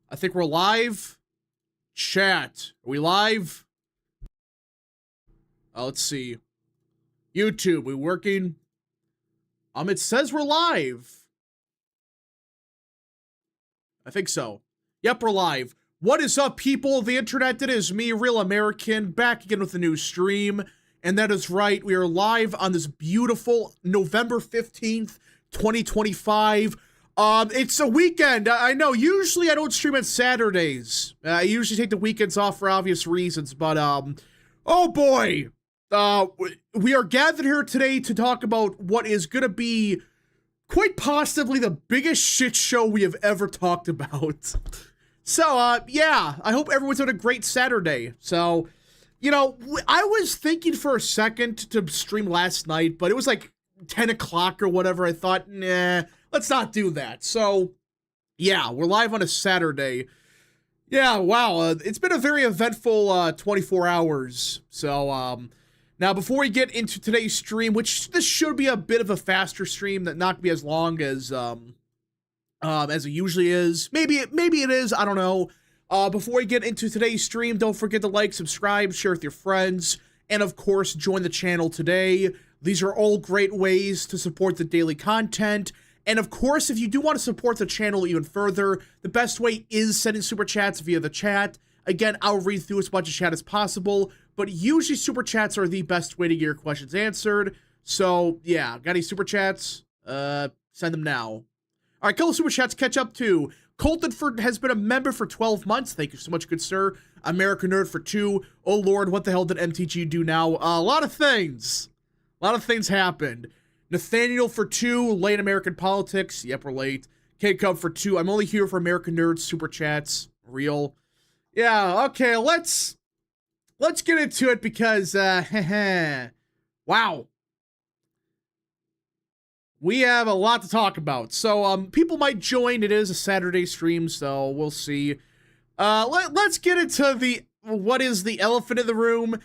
I think we're live. Chat. Are we live? Let's see. YouTube, we working? It says we're live. I think so. Yep, we're live. What is up, people of the internet? It is me, Real American, back again with a new stream. And that is right, we are live on this beautiful November 15th, 2025. It's a weekend. I know, usually I don't stream on Saturdays. I usually take the weekends off for obvious reasons, but, oh boy. We are gathered here today to talk about what is gonna be quite possibly the biggest shit show we have ever talked about. So, yeah, I hope everyone's had a great Saturday. So, you know, I was thinking for a second to stream last night, but it was like 10 o'clock or whatever. I thought, nah, let's not do that. So, yeah, we're live on a Saturday. Yeah, wow, it's been a very eventful 24 hours. So, now before we get into today's stream, which this should be a bit of a faster stream, that not be as long as it usually is. Maybe it is, I don't know. Before we get into today's stream, don't forget to like, subscribe, share with your friends, and of course, join the channel today. These are all great ways to support the daily content. And of course, if you do want to support the channel even further, the best way is sending super chats via the chat. Again, I'll read through as much of chat as possible, but usually super chats are the best way to get your questions answered. So yeah, got any super chats? Send them now. All right, couple super chats catch up to. Colton has been a member for 12 months. Thank you so much, good sir. American Nerd for 2. Oh Lord, what the hell did MTG do now? A lot of things. A lot of things happened. Nathaniel for 2. Late American Politics. Yep, we're late. K-Cub for 2. I'm only here for American Nerds super chats. Real. Yeah, okay, let's get into it because, wow. We have a lot to talk about. So, people might join. It is a Saturday stream, so we'll see. Let's get into what is the elephant in the room.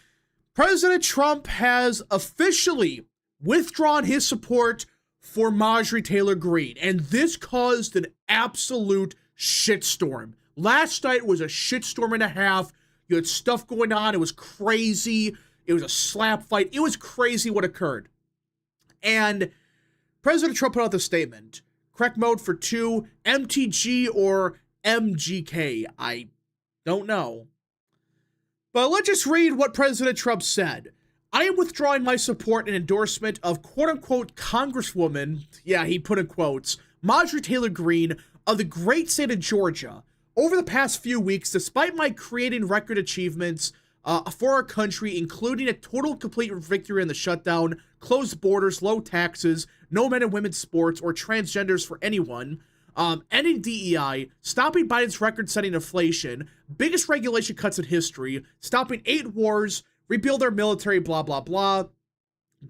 President Trump has officially withdrawn his support for Marjorie Taylor Greene, and this caused an absolute shitstorm. Last night was a shitstorm and a half. You had stuff going on. It was crazy. It was a slap fight. It was crazy what occurred. And President Trump put out this statement. Correct mode for 2, MTG or MGK. I don't know. But let's just read what President Trump said. I am withdrawing my support and endorsement of quote-unquote Congresswoman, yeah, he put in quotes, Marjorie Taylor Greene of the great state of Georgia. Over the past few weeks, despite my creating record achievements for our country, including a total complete victory in the shutdown, closed borders, low taxes, no men and women's sports, or transgenders for anyone, ending DEI, stopping Biden's record-setting inflation, biggest regulation cuts in history, stopping 8 wars, rebuild our military, blah, blah, blah,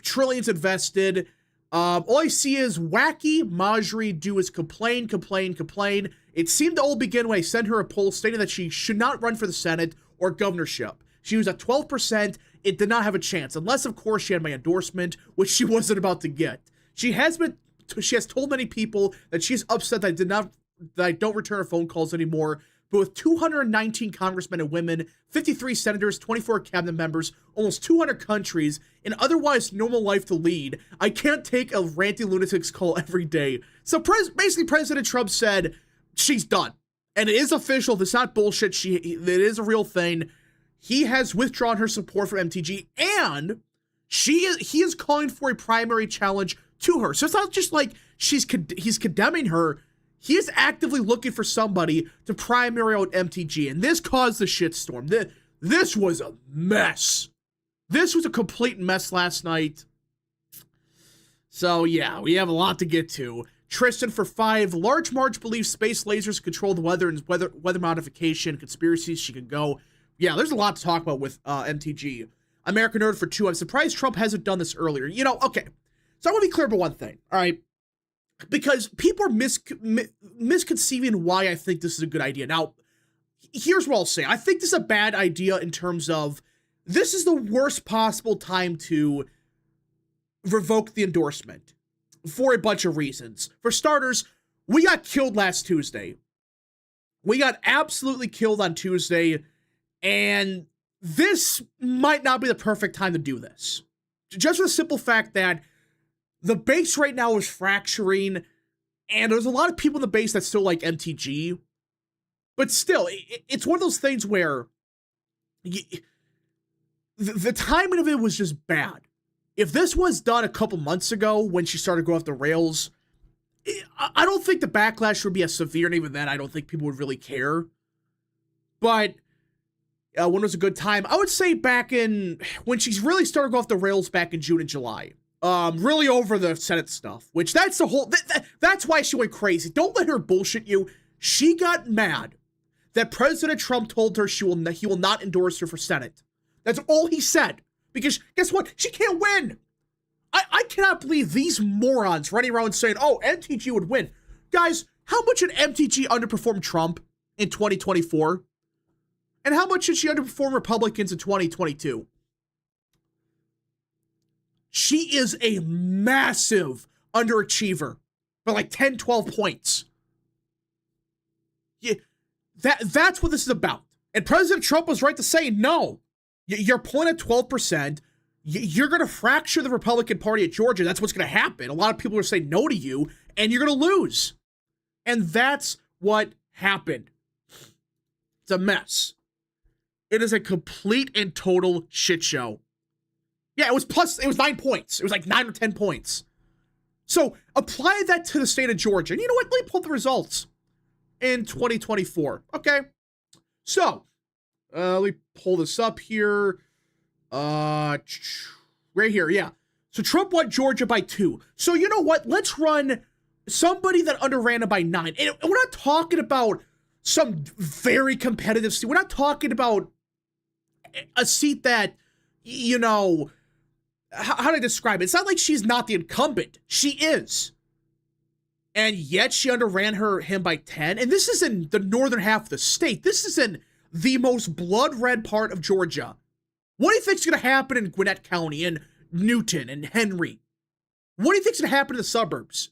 trillions invested. All I see is wacky Marjorie do is complain, complain, complain. It seemed to all begin when I sent her a poll stating that she should not run for the Senate or governorship. She was at 12%. It did not have a chance, unless, of course, she had my endorsement, which she wasn't about to get. She has told many people that she's upset that I don't return her phone calls anymore. But with 219 congressmen and women, 53 senators, 24 cabinet members, almost 200 countries, and otherwise normal life to lead, I can't take a ranty lunatic's call every day. So basically, President Trump said she's done. And it is official. This is not bullshit. It is a real thing. He has withdrawn her support for MTG, and he is calling for a primary challenge to her. So it's not just like he's condemning her. He is actively looking for somebody to primary out MTG, and this caused the shitstorm. This was a mess. This was a complete mess last night. So yeah, we have a lot to get to. Tristan for 5. Large Marge believes space lasers control the weather and weather modification conspiracies. She could go. Yeah, there's a lot to talk about with MTG. American Nerd for 2. I'm surprised Trump hasn't done this earlier. You know, okay. So I want to be clear about one thing, all right? Because people are misconceiving why I think this is a good idea. Now, here's what I'll say. I think this is a bad idea in terms of this is the worst possible time to revoke the endorsement for a bunch of reasons. For starters, we got killed last Tuesday. We got absolutely killed on Tuesday, and this might not be the perfect time to do this. Just for the simple fact that the base right now is fracturing, and there's a lot of people in the base that still like MTG, but still, it's one of those things where the timing of it was just bad. If this was done a couple months ago when she started going off the rails, I don't think the backlash would be as severe, and even then, I don't think people would really care. But when was a good time? I would say back in, when she's really started going off the rails back in June and July. Really over the Senate stuff, which that's the whole, that's why she went crazy. Don't let her bullshit you. She got mad that President Trump told her he will not endorse her for Senate. That's all he said. Because guess what? She can't win. I cannot believe these morons running around saying, oh, MTG would win. Guys, how much did MTG underperform Trump in 2024? And how much did she underperform Republicans in 2022? She is a massive underachiever by like 10, 12 points. Yeah, that's what this is about. And President Trump was right to say, no, you're pulling at 12%. You're going to fracture the Republican Party at Georgia. That's what's going to happen. A lot of people are saying no to you, and you're going to lose. And that's what happened. It's a mess. It is a complete and total shit show. Yeah, it was 9 points. It was like 9 or 10 points. So apply that to the state of Georgia. And you know what? Let me pull the results in 2024. Okay. So, let me pull this up here. Right here, yeah. So Trump won Georgia by 2. So you know what? Let's run somebody that underran it by 9. And we're not talking about some very competitive seat. We're not talking about a seat that, you know, how do I describe it? It's not like she's not the incumbent. She is. And yet she underran him by 10. And this is in the northern half of the state. This is in the most blood red part of Georgia. What do you think's going to happen in Gwinnett County, and Newton, and Henry? What do you think's going to happen in the suburbs?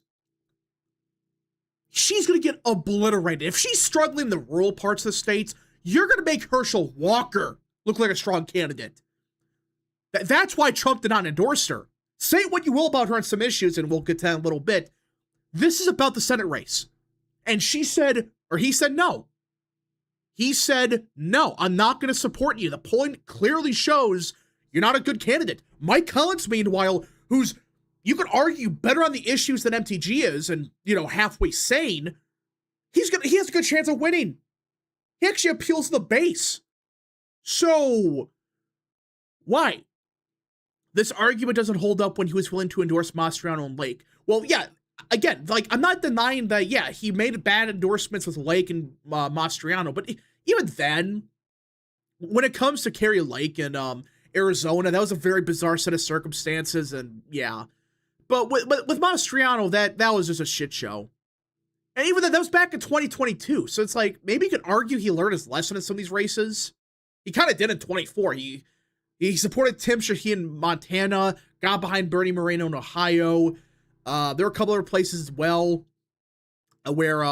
She's going to get obliterated. If she's struggling in the rural parts of the states, you're going to make Herschel Walker look like a strong candidate. That's why Trump did not endorse her. Say what you will about her on some issues, and we'll get to that in a little bit. This is about the Senate race. And he said no. He said, no, I'm not going to support you. The polling clearly shows you're not a good candidate. Mike Collins, meanwhile, who's, you could argue, better on the issues than MTG is, and, you know, halfway sane, he has a good chance of winning. He actually appeals to the base. So, why? This argument doesn't hold up when he was willing to endorse Mastriano and Lake. Well, yeah, again, like, I'm not denying that, yeah, he made bad endorsements with Lake and Mastriano, but even then, when it comes to Carrie Lake and Arizona, that was a very bizarre set of circumstances, and yeah. But with Mastriano, that was just a shit show. And even that was back in 2022, so it's like, maybe you could argue he learned his lesson in some of these races. He kind of did in 24. He supported Tim Sheehy in Montana, got behind Bernie Moreno in Ohio. There were a couple other places as well where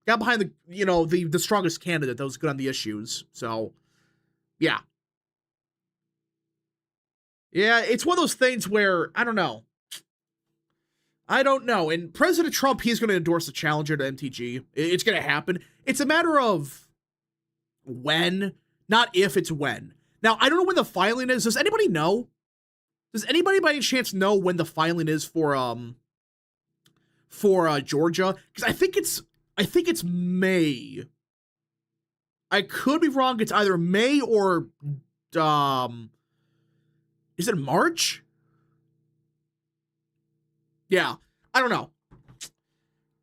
got behind the strongest candidate that was good on the issues. So, yeah. Yeah, it's one of those things where, I don't know. And President Trump, he's going to endorse the challenger to MTG. It's going to happen. It's a matter of when, not if, it's when. Now, I don't know when the filing is. Does anybody know? Does anybody by any chance know when the filing is for Georgia? Because I think it's May. I could be wrong. It's either May or is it March? Yeah, I don't know.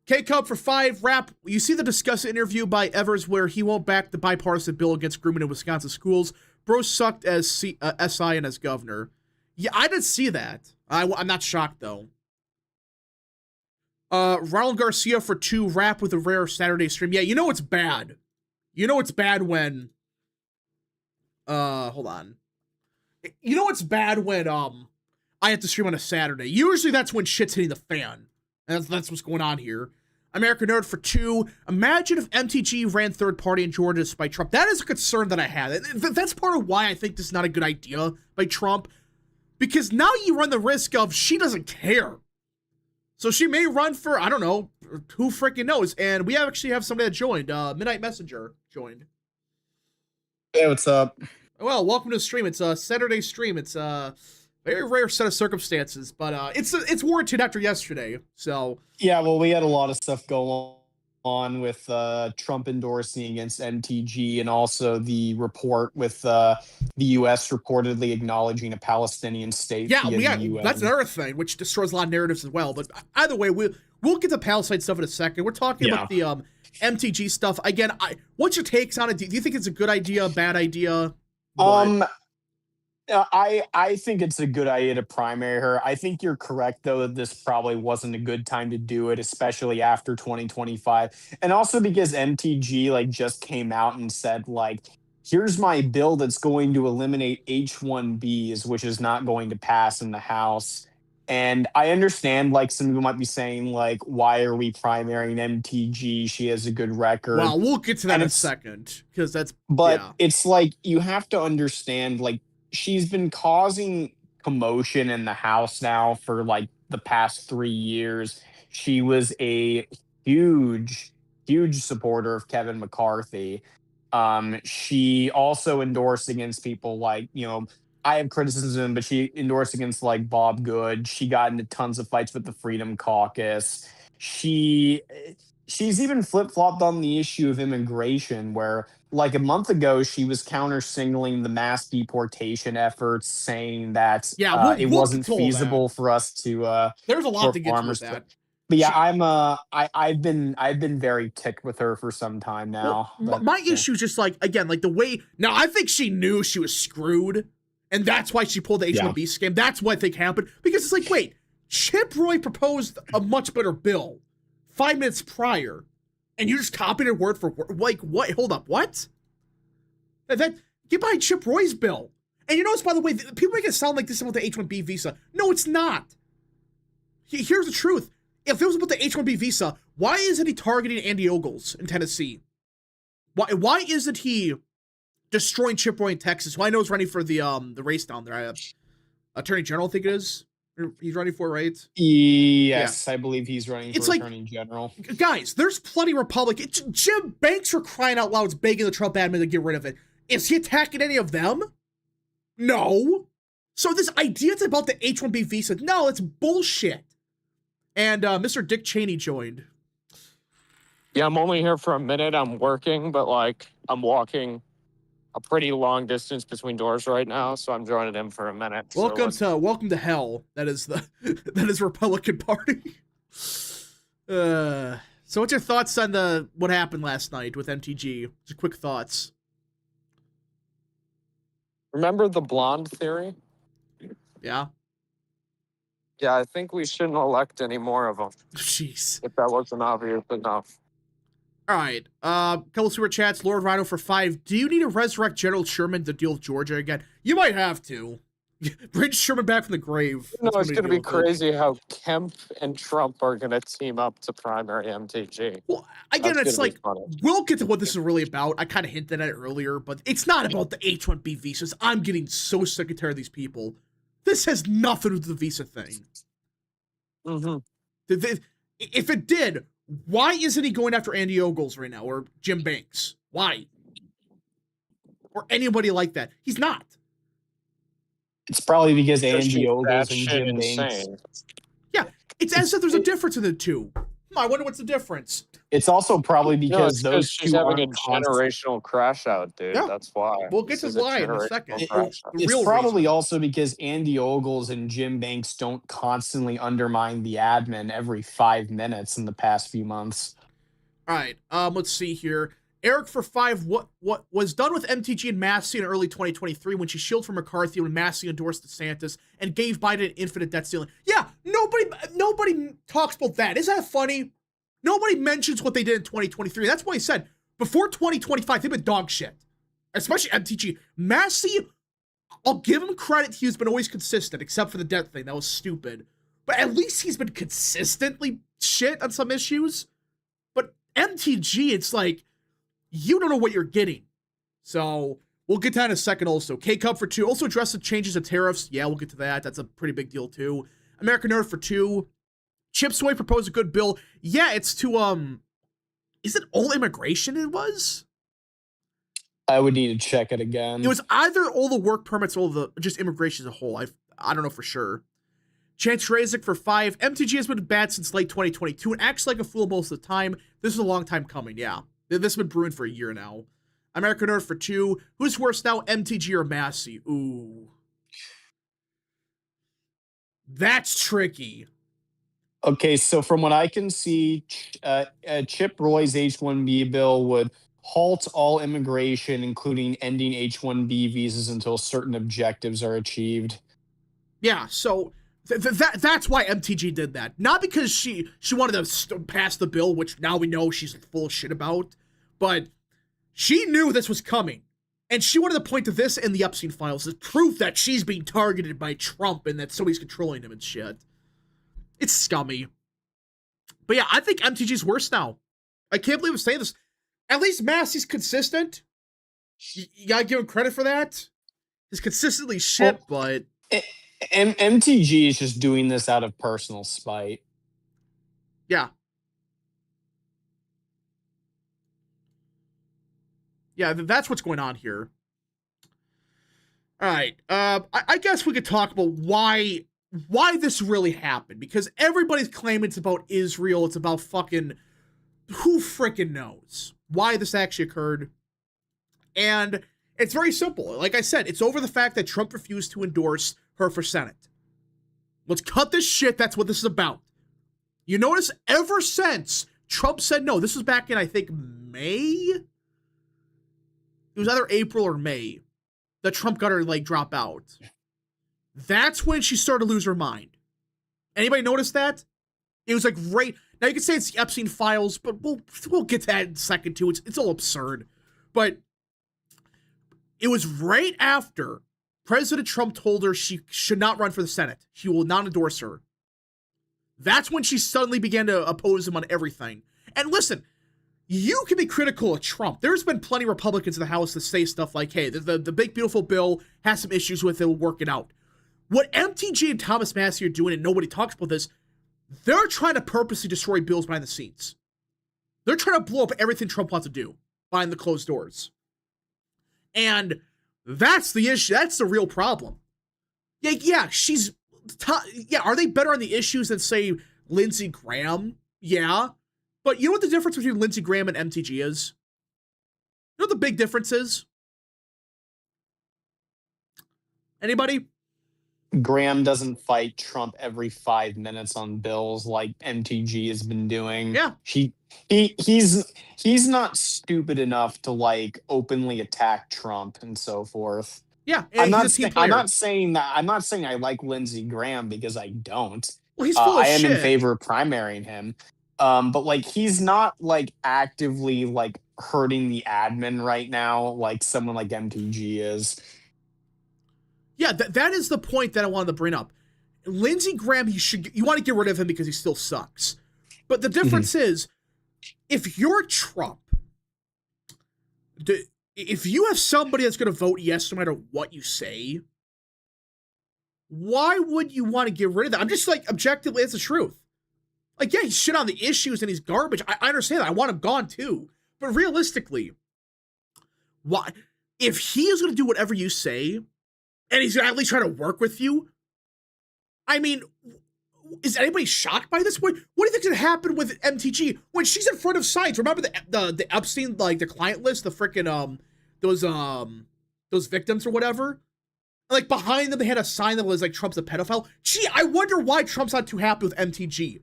K-Cub for 5, rap. You see the disgusting interview by Evers where he won't back the bipartisan bill against grooming in Wisconsin schools. Bro sucked as SI and as governor. Yeah, I didn't see that. I'm not shocked, though. Ronald Garcia for 2, rap with a rare Saturday stream. Yeah, you know it's bad. You know it's bad when... hold on. You know it's bad when, I have to stream on a Saturday. Usually that's when shit's hitting the fan. That's what's going on here. American Nerd for 2. Imagine if MTG ran third party in Georgia despite Trump. That is a concern that I had. That's part of why I think this is not a good idea by Trump. Because now you run the risk of she doesn't care. So she may run for, I don't know, who freaking knows. And we actually have somebody that joined. Midnight Messenger joined. Hey, what's up? Well, welcome to the stream. It's a Saturday stream. It's a very rare set of circumstances, but it's warranted after yesterday. So yeah, well, we had a lot of stuff go on with Trump endorsing against MTG, and also the report with the U.S. reportedly acknowledging a Palestinian state. Yeah, that's another thing, which destroys a lot of narratives as well. But either way, we'll get to Palestine stuff in a second. We're talking about the MTG stuff again. What's your takes on it? Do you think it's a good idea, bad idea? I think it's a good idea to primary her. I think you're correct, though, that this probably wasn't a good time to do it, especially after 2025. And also because MTG just came out and said, here's my bill that's going to eliminate H-1Bs, which is not going to pass in the House. And I understand, some people might be saying, why are we primarying MTG? She has a good record. Well, we'll get to that in a second, because that's... But it's you have to understand, she's been causing commotion in the House now for the past 3 years. She was a huge supporter of Kevin McCarthy. She also endorsed against people I have criticism, but she endorsed against Bob Good. She got into tons of fights with the Freedom Caucus. She's even flip-flopped on the issue of immigration, where a month ago she was counter-signaling the mass deportation efforts, saying that it wasn't feasible for us to there's a lot to get to with that. But yeah, I've been very ticked with her for some time now. Well, my issue is just the way. Now I think she knew she was screwed, and that's why she pulled the H-1B scam. That's what I think happened, because it's wait, Chip Roy proposed a much better bill 5 minutes prior, and you just copied it word for word. What? Hold up, what? That get behind Chip Roy's bill. And you notice, by the way, people make it sound like this is about the H-1B visa. No, it's not. Here's the truth. If it was about the H-1B visa, why isn't he targeting Andy Ogles in Tennessee? Why isn't he destroying Chip Roy in Texas, who I know is running for the race down there? Attorney General, I think it is. He's running for, right? Yes, yeah. I believe he's running for Attorney General. Guys, there's plenty of Republicans. Jim Banks, for crying out loud, is begging the Trump admin to get rid of it. Is he attacking any of them? No. So this idea it's about the H-1B visa, no, it's bullshit. And Mr. Dick Cheney joined. Yeah, I'm only here for a minute. I'm working, but I'm walking a pretty long distance between doors right now, so I'm joining him for a minute. Welcome to hell. That is Republican Party. So what's your thoughts on what happened last night with MTG? Just quick thoughts. Remember the blonde theory? Yeah. Yeah, I think we shouldn't elect any more of them. Jeez. If that wasn't obvious enough. All right. Couple super chats. Lord Rhino for 5. Do you need to resurrect General Sherman to deal with Georgia again? You might have to. Bring Sherman back from the grave. No, it's going to be crazy how Kemp and Trump are going to team up to primary MTG. Well, again, it's we'll get to what this is really about. I kind of hinted at it earlier, but it's not about the H-1B visas. I'm getting so sick and tired of these people. This has nothing to do with the visa thing. Mm-hmm. If it did, why isn't he going after Andy Ogles right now, or Jim Banks? Why? Or anybody like that? He's not. It's probably because Andy Ogles and Jim Banks. Yeah, it's as if there's a difference in the two. I wonder what's the difference. It's also probably because those two she's having a generational crash out, dude. Yeah. That's why. We'll get to why in a second. It's probably also because Andy Ogles and Jim Banks don't constantly undermine the admin every 5 minutes in the past few months. All right, let's see here. Eric for 5, what was done with MTG and Massey in early 2023 when she shielded from McCarthy when Massey endorsed DeSantis and gave Biden an infinite debt ceiling? Yeah, nobody talks about that. Isn't that funny? Nobody mentions what they did in 2023. That's why I said, before 2025, they've been dog shit. Especially MTG. Massey, I'll give him credit. He's been always consistent, except for the debt thing. That was stupid. But at least he's been consistently shit on some issues. MTG, it's like, you don't know what you're getting. So we'll get to that in a second also. K-Cup for 2. Also address the changes of tariffs. Yeah, we'll get to that. That's a pretty big deal too. American Nerd for 2. Chip Sway proposed a good bill. Yeah, it's to, is it all immigration it was? I would need to check it again. It was either all the work permits or the just immigration as a whole. I don't know for sure. Chance Razik for 5. MTG has been bad since late 2022 and acts like a fool most of the time. This is a long time coming, yeah. This has been brewing for a year now. American Nerd for 2. Who's worse now, MTG or Massey? Ooh. That's tricky. Okay, so from what I can see, Chip Roy's H-1B bill would halt all immigration, including ending H-1B visas until certain objectives are achieved. Yeah, so that's why MTG did that. Not because she wanted to pass the bill, which now we know she's full of shit about, but she knew this was coming. And she wanted to point to this in the Epstein files as proof that she's being targeted by Trump and that somebody's controlling him and shit. It's scummy. But yeah, I think MTG's worse now. I can't believe I'm saying this. At least Massey's consistent. You gotta give him credit for that. He's consistently shit, but... MTG is just doing this out of personal spite. Yeah. Yeah, that's what's going on here. All right. I guess we could talk about why this really happened. Because everybody's claiming it's about Israel. It's about fucking... Who frickin' knows why this actually occurred? And it's very simple. Like I said, it's over the fact that Trump refused to endorse her for Senate. Let's cut this shit. That's what this is about. You notice ever since Trump said no, this was back in, I think, May? It was either April or May that Trump got her, like, drop out. That's when she started to lose her mind. Anybody notice that? It was like right... Now, you can say it's the Epstein files, but we'll get to that in a second, too. It's all absurd. But it was right after President Trump told her she should not run for the Senate. He will not endorse her. That's when she suddenly began to oppose him on everything. And listen, you can be critical of Trump. There's been plenty of Republicans in the House that say stuff like, hey, the big, beautiful bill has some issues with it. We'll work it out. What MTG and Thomas Massey are doing, and nobody talks about this, they're trying to purposely destroy bills behind the scenes. They're trying to blow up everything Trump wants to do behind the closed doors. And that's the issue. That's the real problem. Yeah, are they better on the issues than, say, Lindsey Graham? Yeah. But you know what the difference between Lindsey Graham and MTG is? You know what the big difference is? Anybody? Graham doesn't fight Trump every 5 minutes on bills like MTG has been doing. Yeah. He's not stupid enough to, like, openly attack Trump and so forth. Yeah, I'm not saying I like Lindsey Graham because I don't. Well, he's full of I am shit. in favor of primarying him. But like he's not like actively like hurting the admin right now like someone like MTG is. Yeah, that is the point that I wanted to bring up. Lindsey Graham, you want to get rid of him because he still sucks. But the difference is, if you're Trump, if you have somebody that's going to vote yes no matter what you say, why would you want to get rid of that? I'm just like, objectively, it's the truth. Like, yeah, he's shit on the issues and he's garbage. I understand that. I want him gone too. But realistically, why? If he is going to do whatever you say, and he's going to at least try to work with you, I mean, is anybody shocked by this? What do you think's going to happen with MTG when she's in front of signs? Remember the Epstein, like the client list, the freaking those victims or whatever? Like behind them, they had a sign that was like Trump's a pedophile. Gee, I wonder why Trump's not too happy with MTG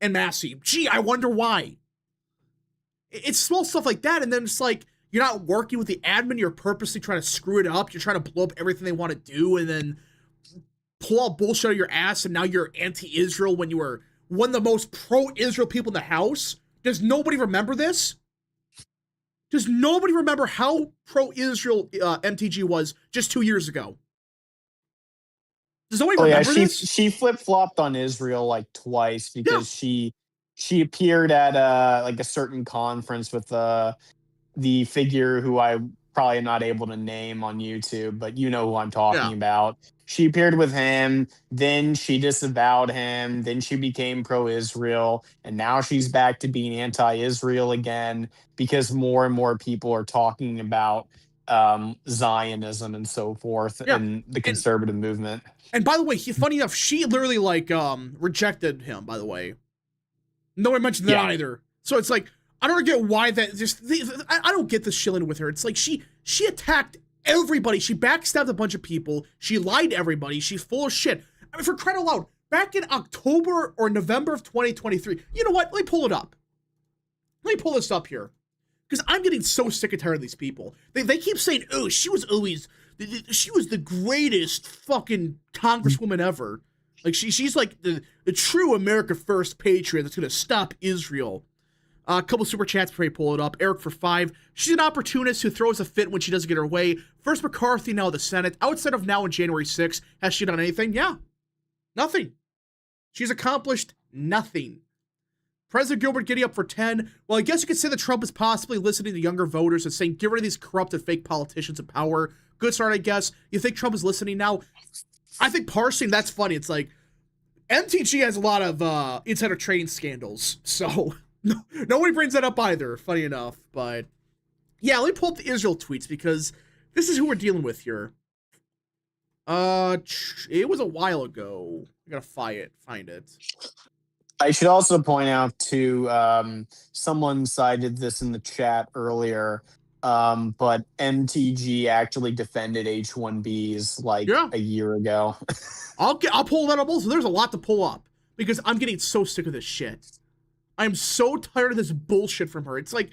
and Massey. Gee, I wonder why. It's small stuff like that, and then it's like you're not working with the admin. You're purposely trying to screw it up. You're trying to blow up everything they want to do, and then pull out bullshit out of your ass, and now you're anti-Israel when you were one of the most pro-Israel people in the House. Does nobody remember this? Does nobody remember how pro-Israel MTG was just 2 years ago? Does nobody remember this? She flip-flopped on Israel like twice because she she appeared at like a certain conference with the figure who I probably am not able to name on YouTube, but you know who I'm talking Yeah. about. She appeared with him, then she disavowed him, then she became pro-Israel, and now she's back to being anti-Israel again because more and more people are talking about Zionism and so forth Yeah. in the conservative movement. And by the way, funny enough, she literally like rejected him, by the way. No one mentioned that Yeah. either. So it's like, I don't get why that just I don't get this shilling with her. It's like she attacked everybody. She backstabbed a bunch of people. She lied to everybody. She's full of shit. I mean, for crying out loud, back in October or November of 2023, you know what? Let me pull it up. Let me pull this up here. Because I'm getting so sick and tired of these people. They keep saying, oh, she was the greatest fucking congresswoman ever. Like she's like the true America First patriot that's gonna stop Israel. A couple super chats before you pull it up. Eric for 5. She's an opportunist who throws a fit when she doesn't get her way. First McCarthy, now the Senate. Outside of now and January 6th, has she done anything? Yeah. Nothing. She's accomplished nothing. President Gilbert getting up for 10. Well, I guess you could say that Trump is possibly listening to younger voters and saying, get rid of these corrupt and fake politicians in power. Good start, I guess. You think Trump is listening now? I think parsing, that's funny. It's like, MTG has a lot of insider trading scandals, so nobody brings that up either, funny enough. But yeah, let me pull up the Israel tweets because this is who we're dealing with here. It was a while ago. I gotta find it. I should also point out too, someone cited this in the chat earlier, but MTG actually defended H1Bs like a year ago. I'll pull that up also. There's a lot to pull up because I'm getting so sick of this shit. I'm so tired of this bullshit from her. It's like,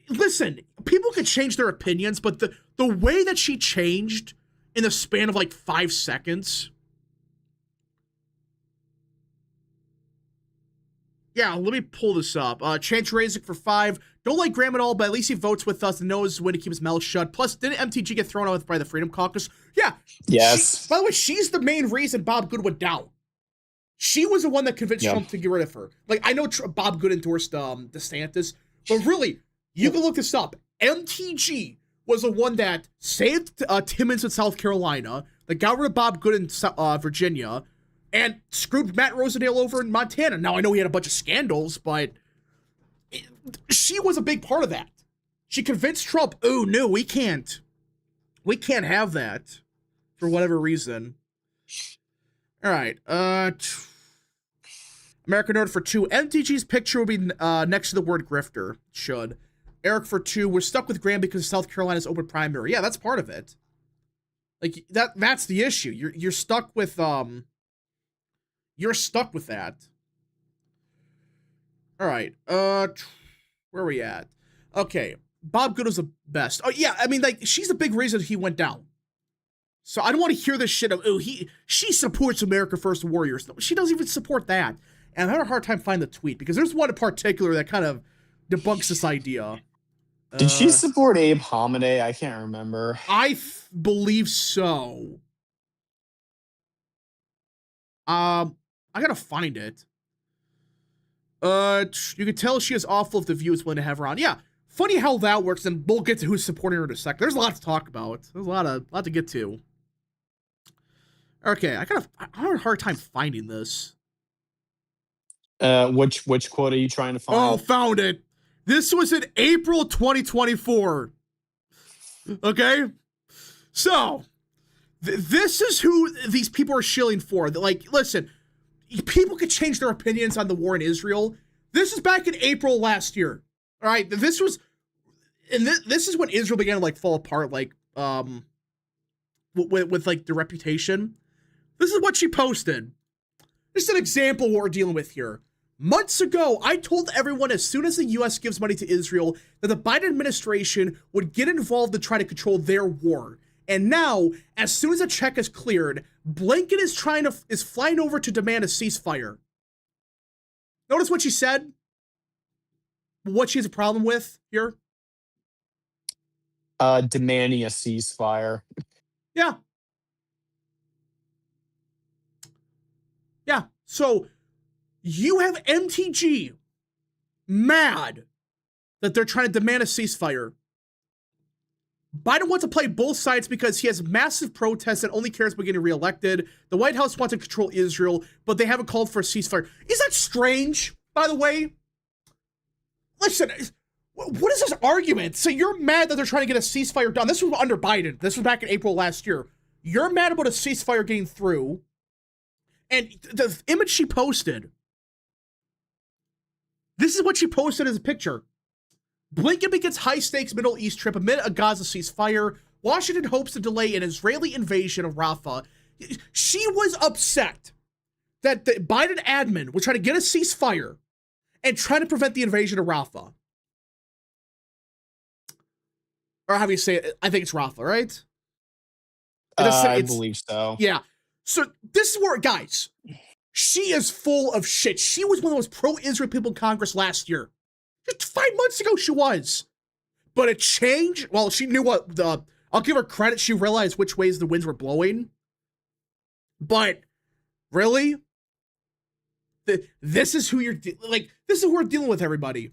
listen, people can change their opinions, but the way that she changed in the span of like 5 seconds. Yeah, let me pull this up. Chance Razik for 5. Don't like Graham at all, but at least he votes with us and knows when to keep his mouth shut. Plus, didn't MTG get thrown out by the Freedom Caucus? Yeah. Yes. By the way, she's the main reason Bob Good went down. She was the one that convinced Trump to get rid of her. Like, I know Bob Good endorsed DeSantis, but really, you can look this up. MTG was the one that saved Timmons in South Carolina, that got rid of Bob Good in Virginia, and screwed Matt Rosendale over in Montana. Now, I know he had a bunch of scandals, but she was a big part of that. She convinced Trump, oh, no, we can't have that for whatever reason. All right. American Nerd for 2. MTG's picture will be next to the word grifter. Should. Eric for 2. We're stuck with Graham because South Carolina's open primary. Yeah, that's part of it. Like that's the issue. You're stuck with that. All right. Where are we at? Okay. Bob Good was the best. Oh yeah, I mean like she's a big reason he went down. So I don't want to hear this shit of she supports America First Warriors. No, she doesn't even support that. And I had a hard time finding the tweet because there's one in particular that kind of debunks this idea. Did she support Abe Hamadeh? I can't remember. I believe so. I gotta find it. You can tell she is awful if the view is willing to have her on. Yeah, funny how that works, and we'll get to who's supporting her in a sec. There's a lot to talk about. There's a lot to get to. Okay, I had a hard time finding this. Which quote are you trying to find? Oh, found it. This was in April 2024. Okay, so this is who these people are shilling for. Like, listen, people could change their opinions on the war in Israel. This is back in April last year. All right, this is when Israel began to like fall apart, like with like the reputation. This is what she posted. This is an example of what we're dealing with here. Months ago, I told everyone as soon as the US gives money to Israel that the Biden administration would get involved to try to control their war. And now, as soon as a check is cleared, Blinken is flying over to demand a ceasefire. Notice what she said? What she has a problem with here? Demanding a ceasefire. Yeah. Yeah. So You have MTG mad that they're trying to demand a ceasefire. Biden wants to play both sides because he has massive protests and only cares about getting reelected. The White House wants to control Israel, but they haven't called for a ceasefire. Is that strange, by the way? Listen, what is this argument? So you're mad that they're trying to get a ceasefire done. This was under Biden. This was back in April last year. You're mad about a ceasefire getting through. And the image she posted, this is what she posted as a picture. Blinken begins high-stakes Middle East trip amid a Gaza ceasefire. Washington hopes to delay an Israeli invasion of Rafah. She was upset that the Biden admin was trying to get a ceasefire and trying to prevent the invasion of Rafah. Or how do you say it? I think it's Rafah, right? I believe so. Yeah. So this is where, guys, she is full of shit. She was one of the most pro-Israel people in Congress last year. Just 5 months ago, she was. But it changed. Well, she knew what I'll give her credit. She realized which ways the winds were blowing. But really, this is who you're this is who we're dealing with, everybody.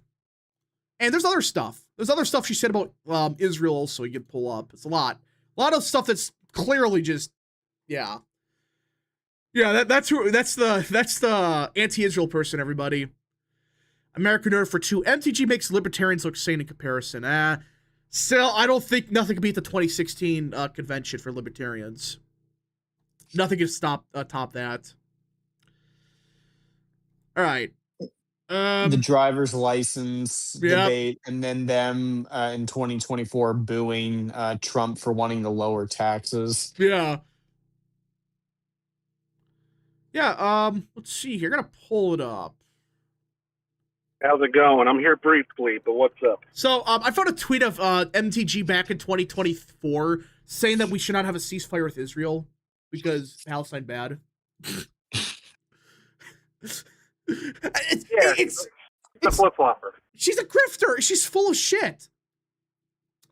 And there's other stuff. There's other stuff she said about Israel also. You can pull up. It's a lot of stuff that's clearly just, yeah. That's the anti-Israel person, everybody. American Nerd for 2. MTG makes libertarians look sane in comparison. Still, I don't think nothing can beat the 2016 convention for libertarians. Nothing can top that. All right. The driver's license debate, and then them in 2024 booing Trump for wanting to lower taxes. Yeah. Let's see here. I gotta pull it up. How's it going? I'm here briefly, but what's up? So, I found a tweet of MTG back in 2024 saying that we should not have a ceasefire with Israel because Palestine bad. It's a flip-flopper. She's a grifter. She's full of shit.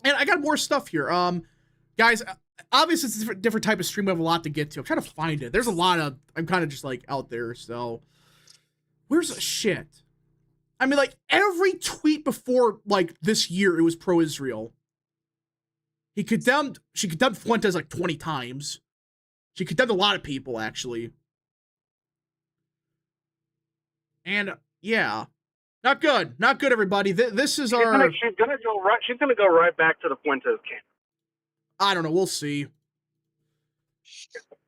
And I got more stuff here. Guys, obviously it's a different type of stream. We have a lot to get to. I'm trying to find it. There's a lot of, I'm kind of just like out there. So where's the shit? I mean, like every tweet before like this year, it was pro-Israel. She condemned Fuentes like 20 times. She condemned a lot of people, actually. And yeah, not good, everybody. This is she's gonna go right back to the Fuentes camp. I don't know. We'll see.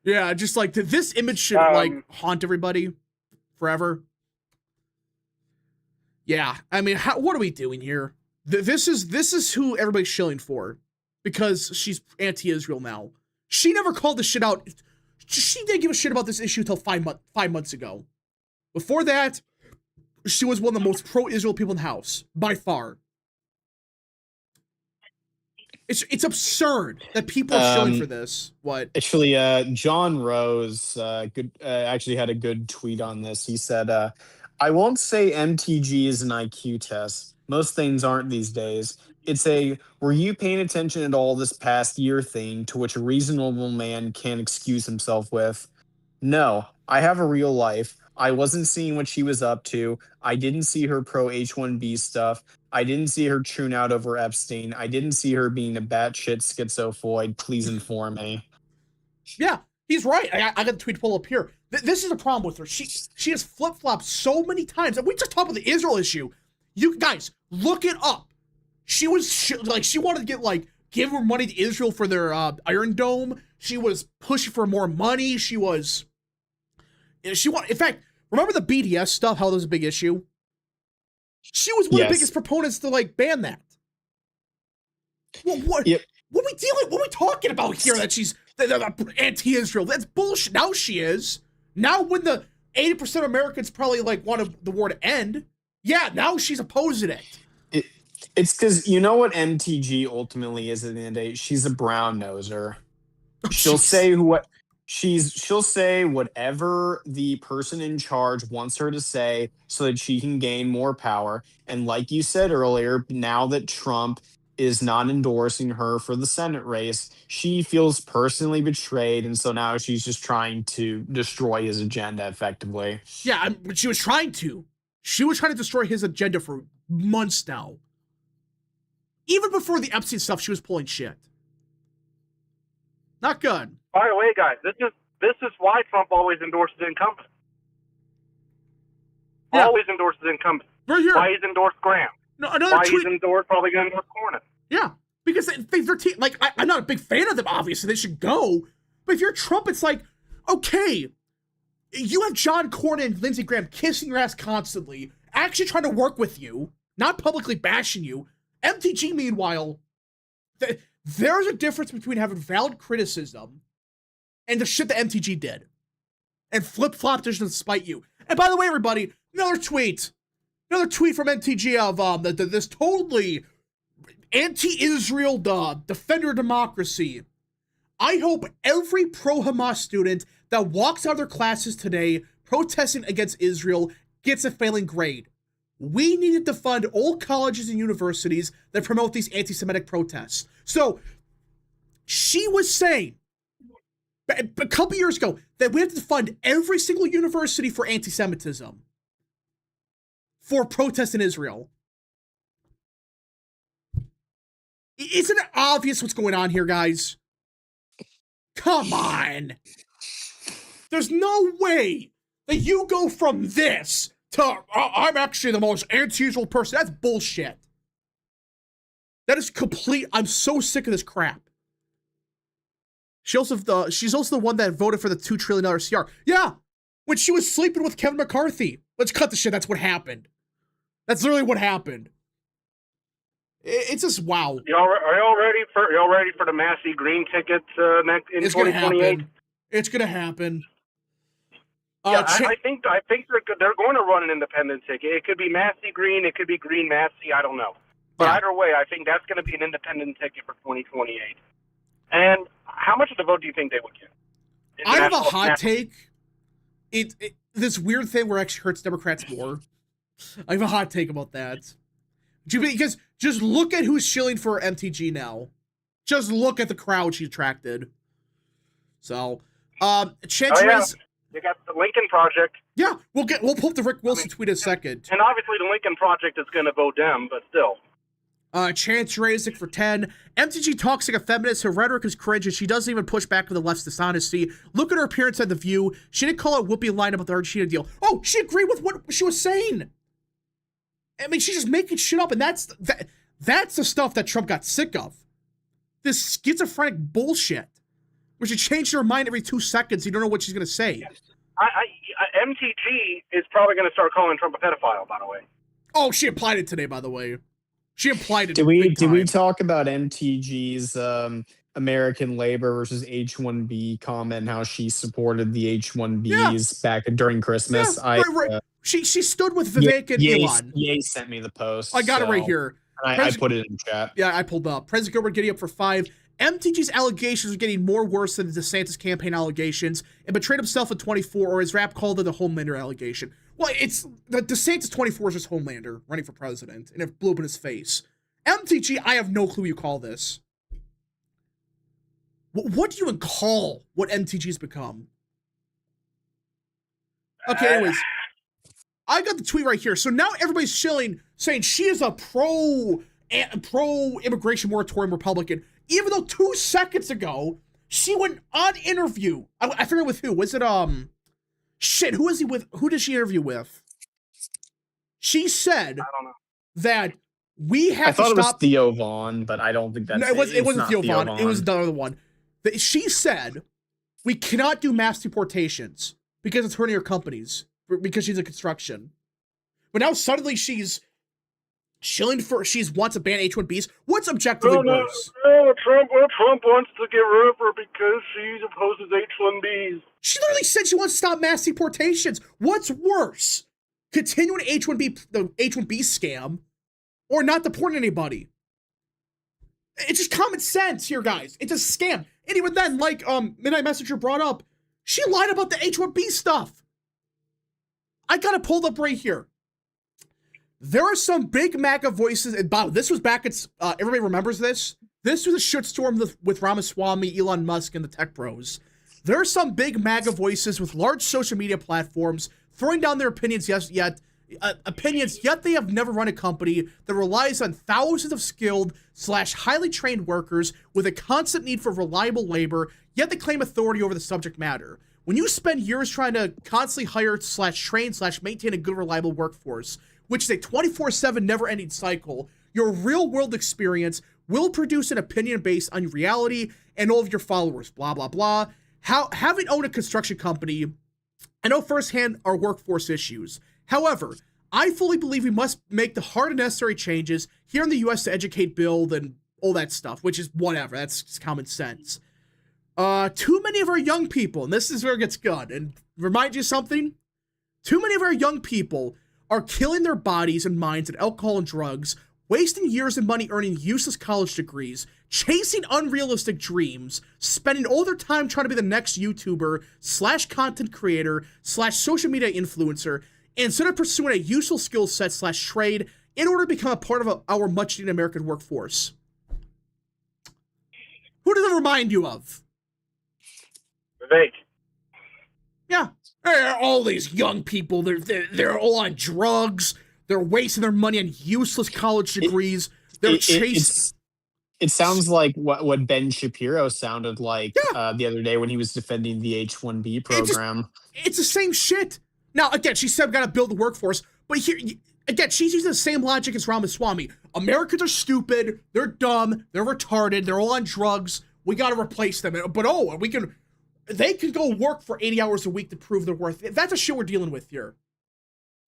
Yeah, just like this image should like haunt everybody forever. Yeah, I mean, what are we doing here? This is who everybody's shilling for, because she's anti-Israel now. She never called this shit out. She didn't give a shit about this issue until 5 months ago. Before that, she was one of the most pro-Israel people in the House, by far. It's absurd that people are shilling for this. What? Actually, John Rose actually had a good tweet on this. He said, I won't say MTG is an IQ test. Most things aren't these days. It's a, were you paying attention at all this past year thing to which a reasonable man can't excuse himself with? No, I have a real life. I wasn't seeing what she was up to. I didn't see her pro H-1B stuff. I didn't see her tune out over Epstein. I didn't see her being a batshit schizophroid. Please inform me. Yeah, he's right. I got the tweet pull up here. This is the problem with her. She has flip-flopped so many times. And we just talked about the Israel issue. You guys, look it up. She wanted to get give her money to Israel for their Iron Dome. She was pushing for more money. In fact, remember the BDS stuff, how that was a big issue? She was one of the biggest proponents to ban that. What are we talking about here? That she's anti-Israel. That's bullshit. Now she is. Now when the 80% of Americans probably wanted the war to end, yeah, now she's opposing it. It's because you know what MTG ultimately is at the end of the day? She's a brown noser. She'll say whatever the person in charge wants her to say so that she can gain more power. And like you said earlier, now that Trump is not endorsing her for the Senate race. She feels personally betrayed, and so now she's just trying to destroy his agenda effectively. Yeah, she was trying to. She was trying to destroy his agenda for months now. Even before the Epstein stuff, she was pulling shit. Not good. By the way, guys, this is why Trump always endorses incumbents. Yeah. Always endorses incumbents. Right here. Why he's endorsed Graham. No, another Why tweet. he's probably going to endorse Cornyn. Yeah, because they're like, I'm not a big fan of them, obviously. They should go. But if you're Trump, it's like, okay, you have John Cornyn and Lindsey Graham kissing your ass constantly, actually trying to work with you, not publicly bashing you. MTG, meanwhile, there's a difference between having valid criticism and the shit that MTG did. And flip-flop just to spite you. And by the way, everybody, another tweet from MTG of this totally anti-Israel defender of democracy. I hope every pro-Hamas student that walks out of their classes today protesting against Israel gets a failing grade. We needed to fund all colleges and universities that promote these anti-Semitic protests. So, she was saying a couple years ago that we have to fund every single university for anti-Semitism, for protests in Israel. Isn't it obvious what's going on here, guys? Come on. There's no way that you go from this to, I'm actually the most anti-Israel person. That's bullshit. That is complete. I'm so sick of this crap. She's also the one that voted for the $2 trillion CR. Yeah, when she was sleeping with Kevin McCarthy. Let's cut the shit. That's what happened. That's literally what happened. It's just wow. Are y'all ready for the Massey Green ticket next in 2028? It's gonna happen. Yeah, I think they're going to run an independent ticket. It could be Massey Green, it could be Green Massey. I don't know, but either way, I think that's going to be an independent ticket for 2028. And how much of the vote do you think they would get? I have a hot take. This weird thing where it actually hurts Democrats more. I have a hot take about that. Because just look at who's shilling for MTG now. Just look at the crowd she attracted. So, Chance Race. You got the Lincoln Project. Yeah, we'll pull up the Rick Wilson tweet in a second. And obviously the Lincoln Project is going to vote Dem, but still. Chance Razik for 10. MTG talks like a feminist. Her rhetoric is cringe, and she doesn't even push back with the left's dishonesty. Look at her appearance on The View. She didn't call out Whoopi line about the Argentina deal. Oh, she agreed with what she was saying. I mean, she's just making shit up, and that's the stuff that Trump got sick of. This schizophrenic bullshit, where she changed her mind every 2 seconds. You don't know what she's gonna say. Yes. MTG is probably going to start calling Trump a pedophile, by the way. Oh, she implied it today, by the way. She implied it. Did we talk about MTG's American labor versus H-1B comment and how she supported the H-1Bs back during Christmas? Yeah, right. She stood with Vivek and Elon. Ye sent me the post. I got it right here. I put it in the chat. Yeah, I pulled up. President Gilbert getting up for 5. MTG's allegations are getting more worse than the DeSantis campaign allegations, and betrayed himself in 24, or his rap called it the Homelander allegation. Well, it's the DeSantis 24 is just Homelander running for president, and it blew up in his face. MTG, I have no clue what you call this. What do you even call what MTG's become? Okay, anyways. I got the tweet right here. So now everybody's chilling, saying she is a pro-immigration moratorium Republican, even though 2 seconds ago, she went on interview. I forget with who. Was it, shit, who is he with? Who did she interview with? She said I don't know. that we have to stop. I thought it was Theo Vaughn, but I don't think that's No, it wasn't Theo Vaughn. It was the other one. She said we cannot do mass deportations because it's hurting her companies, because she's in construction. But now suddenly she's wants to ban H-1Bs. What's objectively worse? Trump wants to get rid of her because she opposes H-1Bs. She literally said she wants to stop mass deportations. What's worse? Continuing the H-1B scam, or not deporting anybody? It's just common sense here, guys. It's a scam. And even then, like Midnight Messenger brought up, she lied about the H-1B stuff. I got it pulled up right here. There are some big MAGA voices, and Bob, this was back at, everybody remembers this? This was a shitstorm with Ramaswamy, Elon Musk, and the tech bros. There are some big MAGA voices with large social media platforms throwing down their opinions, yet they have never run a company that relies on thousands of skilled / highly trained workers with a constant need for reliable labor, yet they claim authority over the subject matter. When you spend years trying to constantly hire / train / maintain a good, reliable workforce, which is a 24/7 never-ending cycle, your real-world experience will produce an opinion based on reality and all of your followers, blah, blah, blah. Having owned a construction company, I know firsthand our workforce issues. However, I fully believe we must make the hard and necessary changes here in the U.S. to educate, build, and all that stuff, which is whatever. That's common sense. Too many of our young people, and this is where it gets good, and remind you something, too many of our young people are killing their bodies and minds in alcohol and drugs, wasting years and money earning useless college degrees, chasing unrealistic dreams, spending all their time trying to be the next YouTuber / content creator / social media influencer, instead of pursuing a useful skill set / trade in order to become a part of our much needed American workforce. Who does it remind you of? Vivek. Yeah. All these young people, they're all on drugs. They're wasting their money on useless college degrees. They're chasing. It sounds like what Ben Shapiro sounded like the other day when he was defending the H-1B program. It's the same shit. Now, again, she said we gotta build the workforce, but here, again, she's using the same logic as Ramaswamy. Americans are stupid, they're dumb, they're retarded, they're all on drugs, we gotta replace them. But they can go work for 80 hours a week to prove their worth. That's a shit we're dealing with here.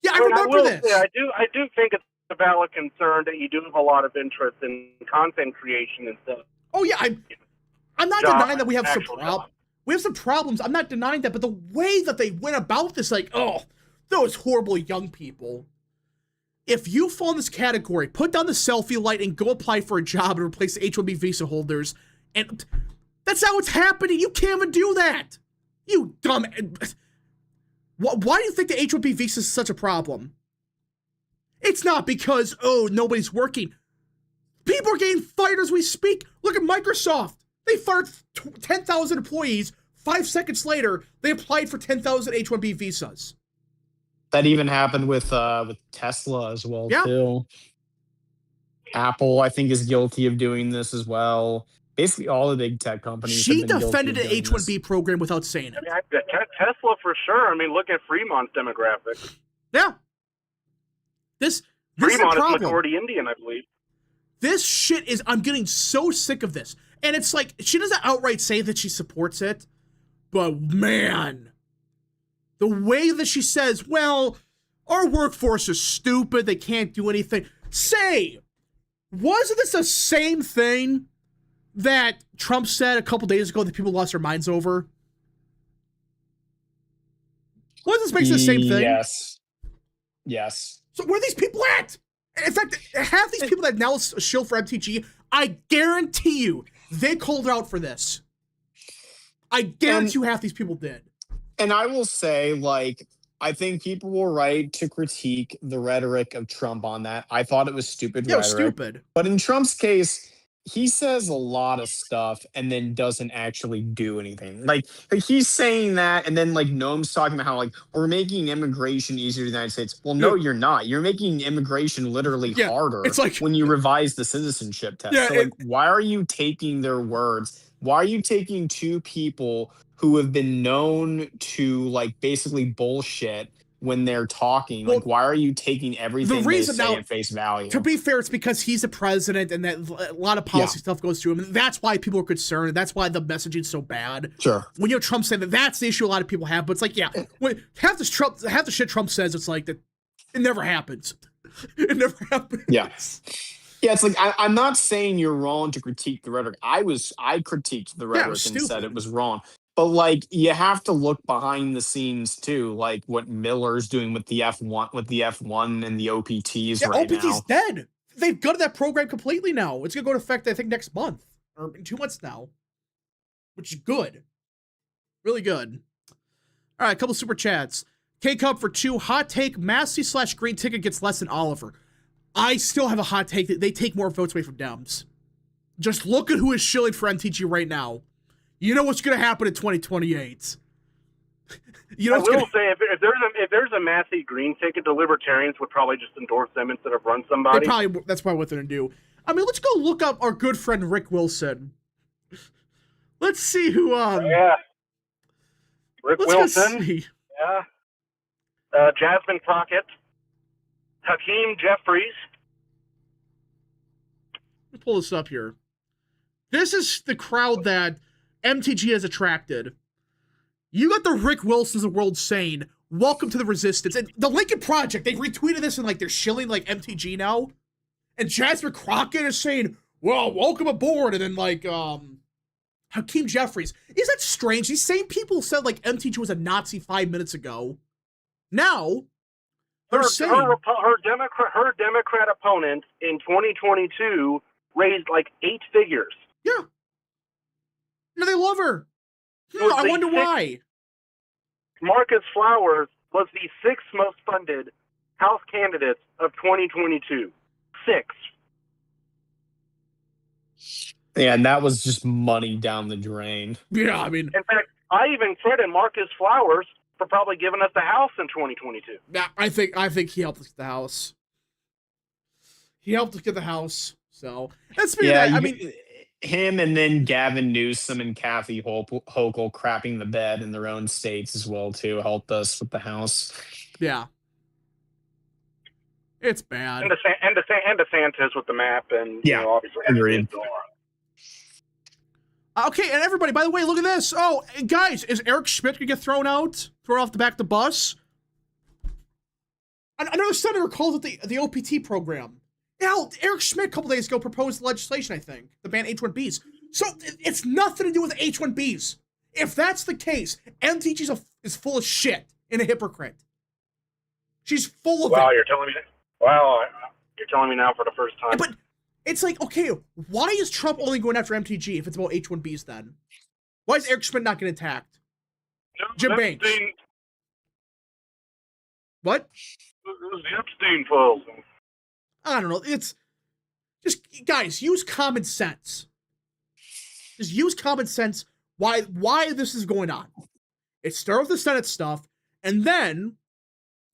Yeah, I remember this. Say, I do think it's a valid concern that you do have a lot of interest in content creation and stuff. Oh yeah, I'm not denying that we have some problems. We have some problems. I'm not denying that, but the way that they went about this, like, oh, those horrible young people. If you fall in this category, put down the selfie light and go apply for a job and replace the H-1B visa holders. And that's how it's happening. You can't even do that. You dumb. Why do you think the H-1B visa is such a problem? It's not because, oh, nobody's working. People are getting fired as we speak. Look at Microsoft. They fired 10,000 employees. 5 seconds later, they applied for 10,000 H-1B visas. That even happened with Tesla as well, too. Apple, I think, is guilty of doing this as well. Basically, all the big tech companies. She defended an H-1B program without saying it. I mean, Tesla for sure. I mean, look at Fremont's demographic. Yeah. This Fremont is is majority Indian, I believe. This shit is, I'm getting so sick of this. And it's like, she doesn't outright say that she supports it, but man, the way that she says, well, our workforce is stupid, they can't do anything. Wasn't this the same thing that Trump said a couple days ago that people lost their minds over? Wasn't this basically the same thing? Yes. So where are these people at? In fact, half these people that now shill for MTG, I guarantee you, they called her out for this. I guarantee you half these people did. And I will say, like, I think people were right to critique the rhetoric of Trump on that. I thought it was stupid rhetoric. It was stupid. But in Trump's case, he says a lot of stuff and then doesn't actually do anything. Like he's saying that, and then like Noam's talking about how like we're making immigration easier in the United States. Well, no, you're not. You're making immigration literally harder. It's like when you revise the citizenship test. Yeah, so like, why are you taking their words? Why are you taking two people who have been known to like basically bullshit when they're talking? Like, why are you taking everything they say at face value? To be fair, it's because he's the president and that a lot of policy stuff goes to him. And that's why people are concerned. And that's why the messaging's so bad. Sure. When you know Trump saying that, that's the issue a lot of people have. But it's like, half the shit Trump says, it's like that it never happens. It never happens. Yeah. Yeah, it's like I'm not saying you're wrong to critique the rhetoric. I critiqued the rhetoric and said it was wrong. But like you have to look behind the scenes too, like what Miller's doing with the F1 and the OPTs right now. OPT's dead. They've gutted that program completely now. It's gonna go into effect, I think, next month or in 2 months now, which is good, really good. All right, a couple super chats. K Cup for 2. Hot take: Massey / green ticket gets less than Oliver. I still have a hot take that they take more votes away from Dems. Just look at who is shilling for MTG right now. You know what's going to happen in 2028. You know I will say, if there's a Massey Green ticket, the Libertarians would probably just endorse them instead of run somebody. That's probably what they're going to do. I mean, let's go look up our good friend Rick Wilson. Let's see who. Yeah. Rick Wilson. See. Yeah. Jasmine Crockett. Hakeem Jeffries. Let me pull this up here. This is the crowd that MTG has attracted. You got the Rick Wilsons of the world saying, "Welcome to the resistance." And the Lincoln Project, they retweeted this and like they're shilling like MTG now. And Jasmine Crockett is saying, "Well, welcome aboard." And then like Hakeem Jeffries. Is that strange? These same people said like MTG was a Nazi 5 minutes ago. Now they're saying her Democrat opponent in 2022 raised like 8 figures. Yeah. No, they love her. I wonder why. Marcus Flowers was the 6th most funded House candidate of 2022. 6th. Yeah, and that was just money down the drain. Yeah, I mean... In fact, I even credit Marcus Flowers for probably giving us the House in 2022. Yeah, I think he helped us get the House. He helped us get the House, so... That's me. Yeah, I mean... Him and then Gavin Newsom and Kathy Hochul crapping the bed in their own states as well, too, helped us with the House. Yeah. It's bad. And DeSantis with the map, and yeah, you know, obviously. Agreed. Okay, and everybody, by the way, look at this. Oh, guys, is Eric Schmidt going to get thrown off the back of the bus? Another senator called it the OPT program. Hell, Eric Schmidt a couple days ago proposed legislation, I think, to ban H-1Bs. So it's nothing to do with H-1Bs. If that's the case, MTG is full of shit and a hypocrite. She's full of it. Wow, you're telling me now for the first time. But it's like, okay, why is Trump only going after MTG if it's about H-1Bs then? Why is Eric Schmidt not getting attacked? Jim Banks. What? It was the Epstein files. I don't know. It's just, guys, use common sense. Just use common sense why this is going on. It started with the Senate stuff, and then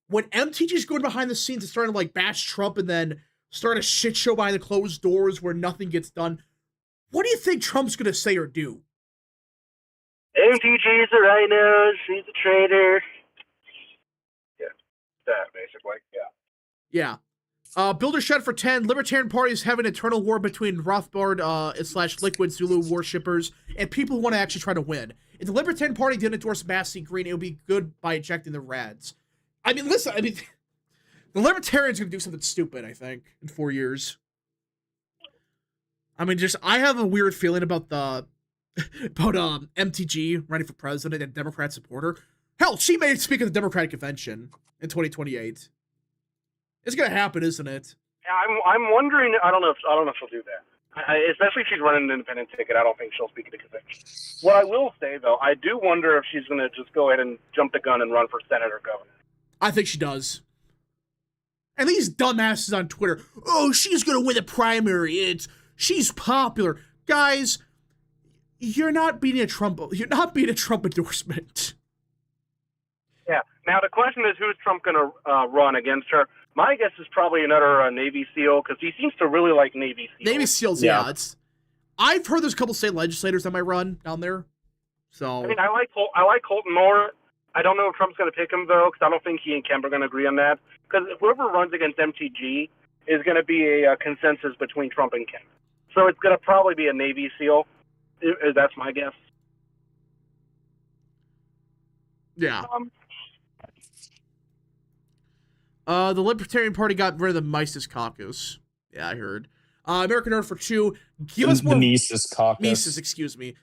when MTG is going behind the scenes and starting to like bash Trump and then start a shit show behind the closed doors where nothing gets done, what do you think Trump's going to say or do? MTG's a rhino, she's a traitor. Yeah, that basically, yeah. Yeah. Builder Shed for 10. Libertarian Party is having an eternal war between Rothbard / Liquid Zulu worshippers and people who want to actually try to win. If the Libertarian Party didn't endorse Massey Green, it would be good by ejecting the Rads. I mean, listen, the Libertarians are going to do something stupid, I think, in 4 years. I mean, I have a weird feeling about MTG running for president and Democrat supporter. Hell, she may speak at the Democratic convention in 2028. It's gonna happen, isn't it? I'm wondering. I don't know if she'll do that. Especially if she's running an independent ticket, I don't think she'll speak at the convention. What I will say, though, I do wonder if she's going to just go ahead and jump the gun and run for Senate or governor. I think she does. And these dumbasses on Twitter, oh, she's going to win the primary. She's popular. Guys, you're not beating a Trump endorsement. Yeah. Now, the question is, who's Trump going to run against her? My guess is probably another Navy SEAL, because he seems to really like Navy SEALs. Navy SEALs, yeah. I've heard there's a couple state legislators that might run down there. So I mean, I like Colton more. I don't know if Trump's going to pick him, though, because I don't think he and Kemp are going to agree on that. Because whoever runs against MTG is going to be a consensus between Trump and Kemp. So it's going to probably be a Navy SEAL. That's my guess. Yeah. The Libertarian Party got rid of the Mises Caucus. Yeah, I heard. American Earth for 2. Give us more. The Mises Caucus. Mises, excuse me.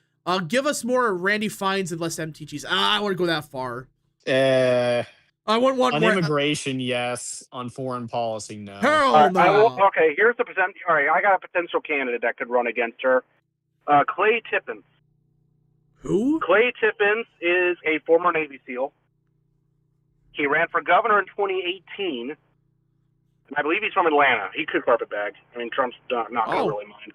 Give us more Randy Fines and less MTGs. I want to go that far. I want one on more. Immigration, yes. On foreign policy, no. Hell no. Okay, here's the percent. All right, I got a potential candidate that could run against her. Clay Tippins. Who? Clay Tippins is a former Navy SEAL. He ran for governor in 2018. I believe he's from Atlanta. He could carpetbag. I mean, Trump's not going to really mind.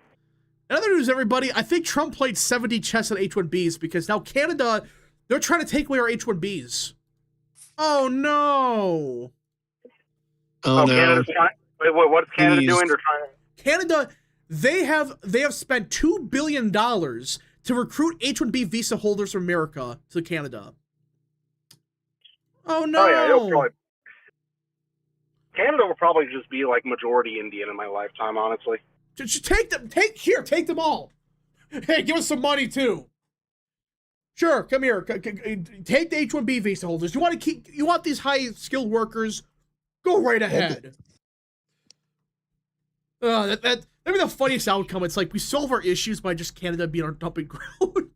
In other news, everybody, I think Trump played 70 chess on H-1Bs because now Canada, they're trying to take away our H-1Bs. Oh, no. Oh, no. Canada's trying. What's Canada doing? They're trying. Canada, they have spent $2 billion to recruit H-1B visa holders from America to Canada. Oh, no. Oh, yeah, it'll probably. Canada will probably just be like majority Indian in my lifetime, honestly. Just take them all. Hey, give us some money too. Sure, come here. Take the H-1B visa holders. You want these high-skilled workers? Go right ahead. That'd be the funniest outcome. It's like we solve our issues by just Canada being our dumping ground.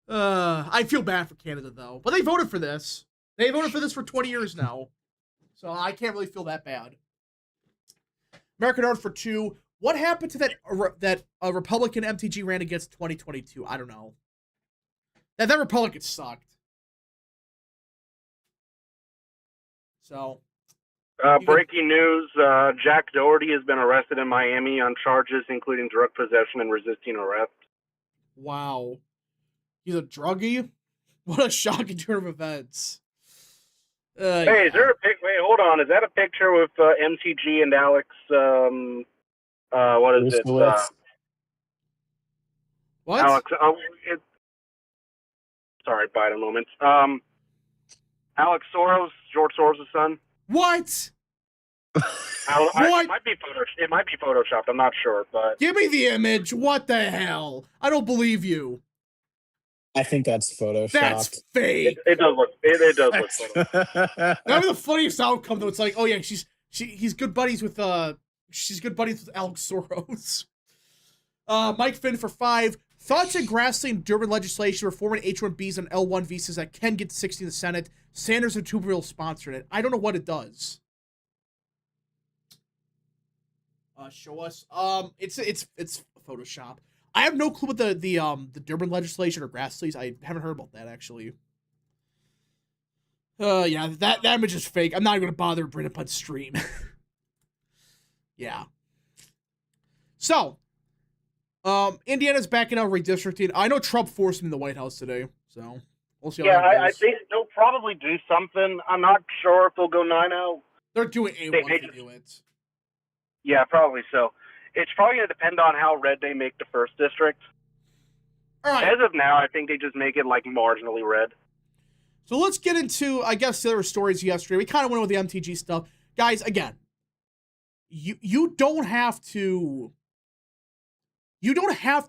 I feel bad for Canada though, but they voted for this. They voted for this for 20 years now, so I can't really feel that bad. American Art for 2. What happened to that Republican MTG ran against 2022? I don't know. That Republican sucked. So. Breaking news, Jack Doherty has been arrested in Miami on charges including drug possession and resisting arrest. Wow. He's a druggie? What a shocking turn of events. Hey, is there a pic? Wait, hold on. Is that a picture with MTG and Alex? What is it? What? Alex. Sorry, Biden moment. Alex Soros, George Soros' son. What? What? It might be photoshopped. I'm not sure, but give me the image. What the hell? I don't believe you. I think that's photoshopped. That's fake. It does look. It does look photoshopped. That'd be the funniest outcome, though. It's like, oh yeah, he's good buddies with Alex Soros. Mike Finn for 5. Thoughts on Grassley and Durban legislation reforming H-1Bs and L-1 visas that can get 60 in the Senate. Sanders and Tuberville sponsored it. I don't know what it does. Show us. It's Photoshop. I have no clue what the Durban legislation or Grassley's. I haven't heard about that actually. Yeah, that image is fake. I'm not even gonna bother bringing it up on stream. Yeah. So, Indiana's backing out redistricting. I know Trump forced him in the White House today, so we'll see. Yeah, I think they'll probably do something. I'm not sure if they'll go 9-0. They're doing A1 to do it. Yeah, probably so. It's probably going to depend on how red they make the first district. All right. As of now, I think they just make it like marginally red. So let's get into, I guess, the other stories yesterday. We kind of went over the MTG stuff. Guys, again, you don't have to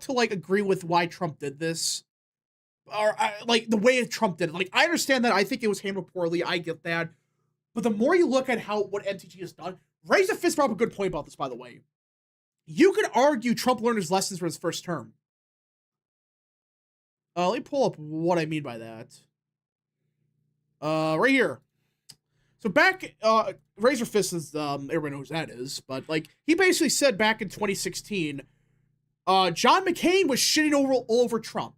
like agree with why Trump did this. Or like the way Trump did it. Like, I understand that. I think it was handled poorly. I get that. But the more you look at what MTG has done, Raise a Fist brought up a good point about this, by the way. You could argue Trump learned his lessons from his first term. Let me pull up what I mean by that. Right here. So back, Razor Fist is, everyone knows who that is, but like, he basically said back in 2016, John McCain was shitting all over Trump,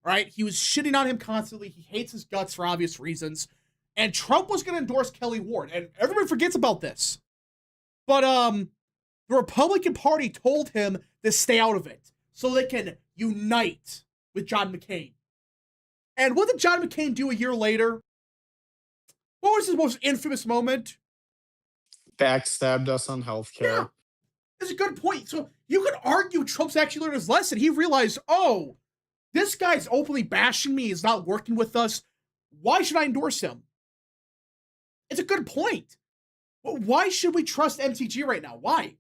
right? He was shitting on him constantly. He hates his guts for obvious reasons. And Trump was going to endorse Kelly Ward. And everybody forgets about this. But, the Republican Party told him to stay out of it so they can unite with John McCain. And what did John McCain do a year later? What was his most infamous moment? Backstabbed us on healthcare. Yeah, that's a good point. So you could argue Trump's actually learned his lesson. He realized, oh, this guy's openly bashing me. He's not working with us. Why should I endorse him? It's a good point. But why should we trust MTG right now? Why?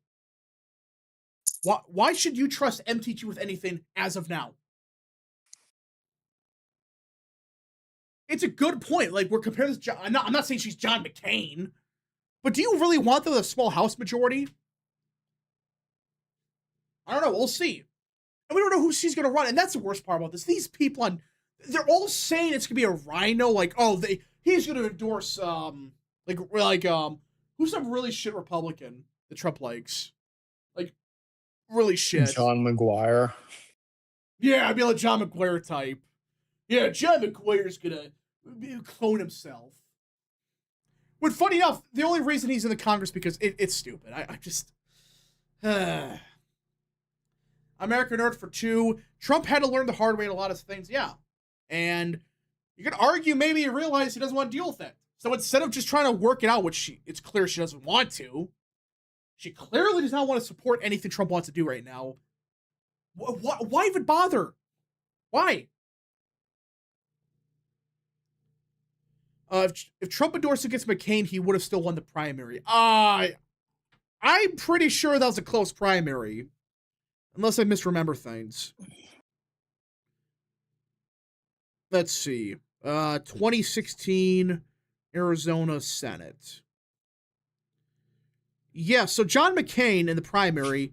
Why should you trust MTG with anything as of now? It's a good point. Like, we're comparing this. I'm not saying she's John McCain, but do you really want them with a small House majority? I don't know. We'll see. And we don't know who she's going to run. And that's the worst part about this. These people they're all saying it's going to be a rhino. Like, oh, he's going to endorse, who's some really shit Republican that Trump likes? Like, really shit. John McGuire. Yeah, I'd be like John McGuire type. Yeah, John McGuire's gonna clone himself. When funny enough, the only reason he's in the Congress because it's stupid. I just American Nerd for 2. Trump had to learn the hard way in a lot of things, yeah. And you could argue maybe he realized he doesn't want to deal with it. So instead of just trying to work it out, which it's clear she doesn't want to, she clearly does not want to support anything Trump wants to do right now. Why even bother? Why? If Trump endorsed against McCain, he would have still won the primary. I'm pretty sure that was a close primary. Unless I misremember things. Let's see. 2016 Arizona Senate. Yeah, so John McCain in the primary,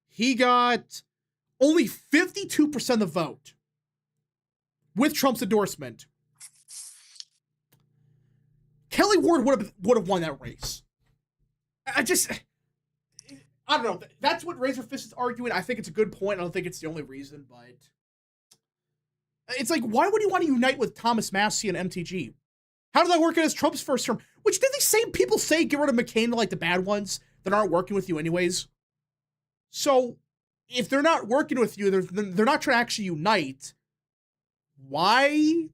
he got only 52% of the vote with Trump's endorsement. Kelly Ward would have won that race. I don't know. That's what Razorfist is arguing. I think it's a good point. I don't think it's the only reason, but it's like, why would you want to unite with Thomas Massie and MTG? How did that work out as Trump's first term? Which did these same people say get rid of McCain to like the bad ones that aren't working with you anyways? So if they're not working with you, they're not trying to actually unite. Why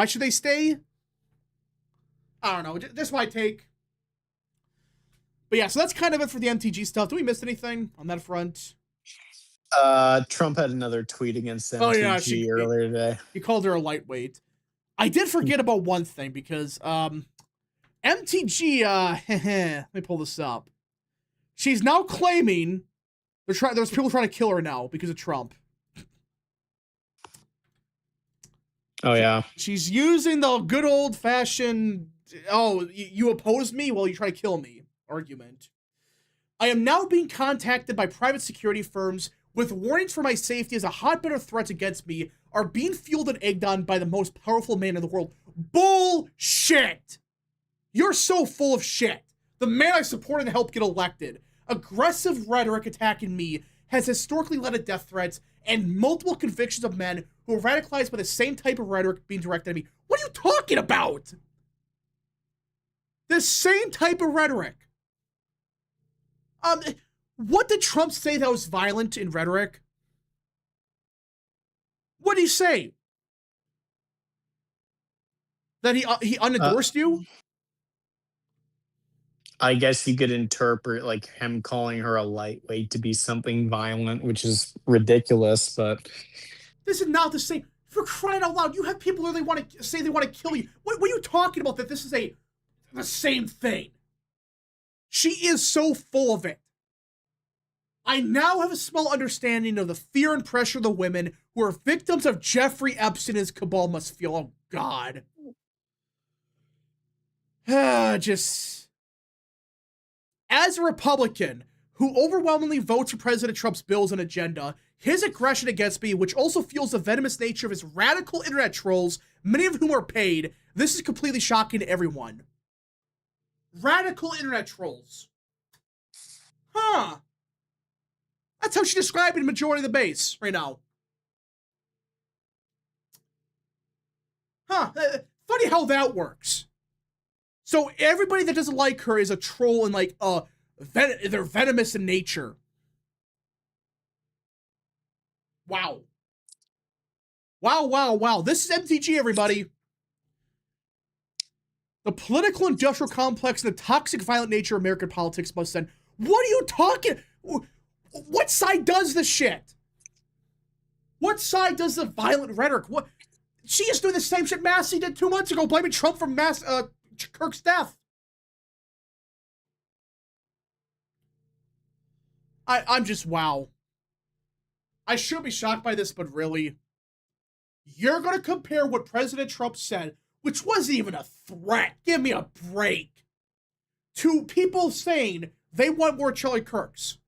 should they stay? I don't know. That's my take. But yeah, so that's kind of it for the MTG stuff. Do we miss anything on that front? Trump had another tweet against MTG earlier today. He called her a lightweight. I did forget about one thing because MTG, let me pull this up. She's now claiming there's people trying to kill her now because of Trump. Oh yeah. She's using the good old fashioned, you opposed me? Well, you try to kill me argument. I am now being contacted by private security firms with warnings for my safety as a hotbed of threats against me are being fueled and egged on by the most powerful man in the world. Bullshit! You're so full of shit. The man I supported and helped get elected. Aggressive rhetoric attacking me has historically led to death threats and multiple convictions of men who are radicalized by the same type of rhetoric being directed at me. What are you talking about? The same type of rhetoric. What did Trump say that was violent in rhetoric? What did he say? That he unendorsed you? I guess you could interpret like him calling her a lightweight to be something violent, which is ridiculous, but this is not the same. For crying out loud, you have people who they want to say they want to kill you. What are you talking about that this is the same thing? She is so full of it. I now have a small understanding of the fear and pressure the women who are victims of Jeffrey Epstein and his cabal must feel. Oh, God. As a Republican who overwhelmingly votes for President Trump's bills and agenda, his aggression against me, which also fuels the venomous nature of his radical internet trolls, many of whom are paid, this is completely shocking to everyone. Radical internet trolls. Huh. That's how she described it in majority of the base right now. Huh. Funny how that works. So everybody that doesn't like her is a troll and like, they're venomous in nature. Wow. Wow. This is MTG, everybody. The political industrial complex and the toxic violent nature of American politics must end. What are you talking? What side does this shit? What side does the violent rhetoric? What? She is doing the same shit Massey did 2 months ago, blaming Trump for Kirk's death. I'm just, wow. I should be shocked by this, but really? You're going to compare what President Trump said, which wasn't even a threat, give me a break, to people saying they want more Charlie Kirks.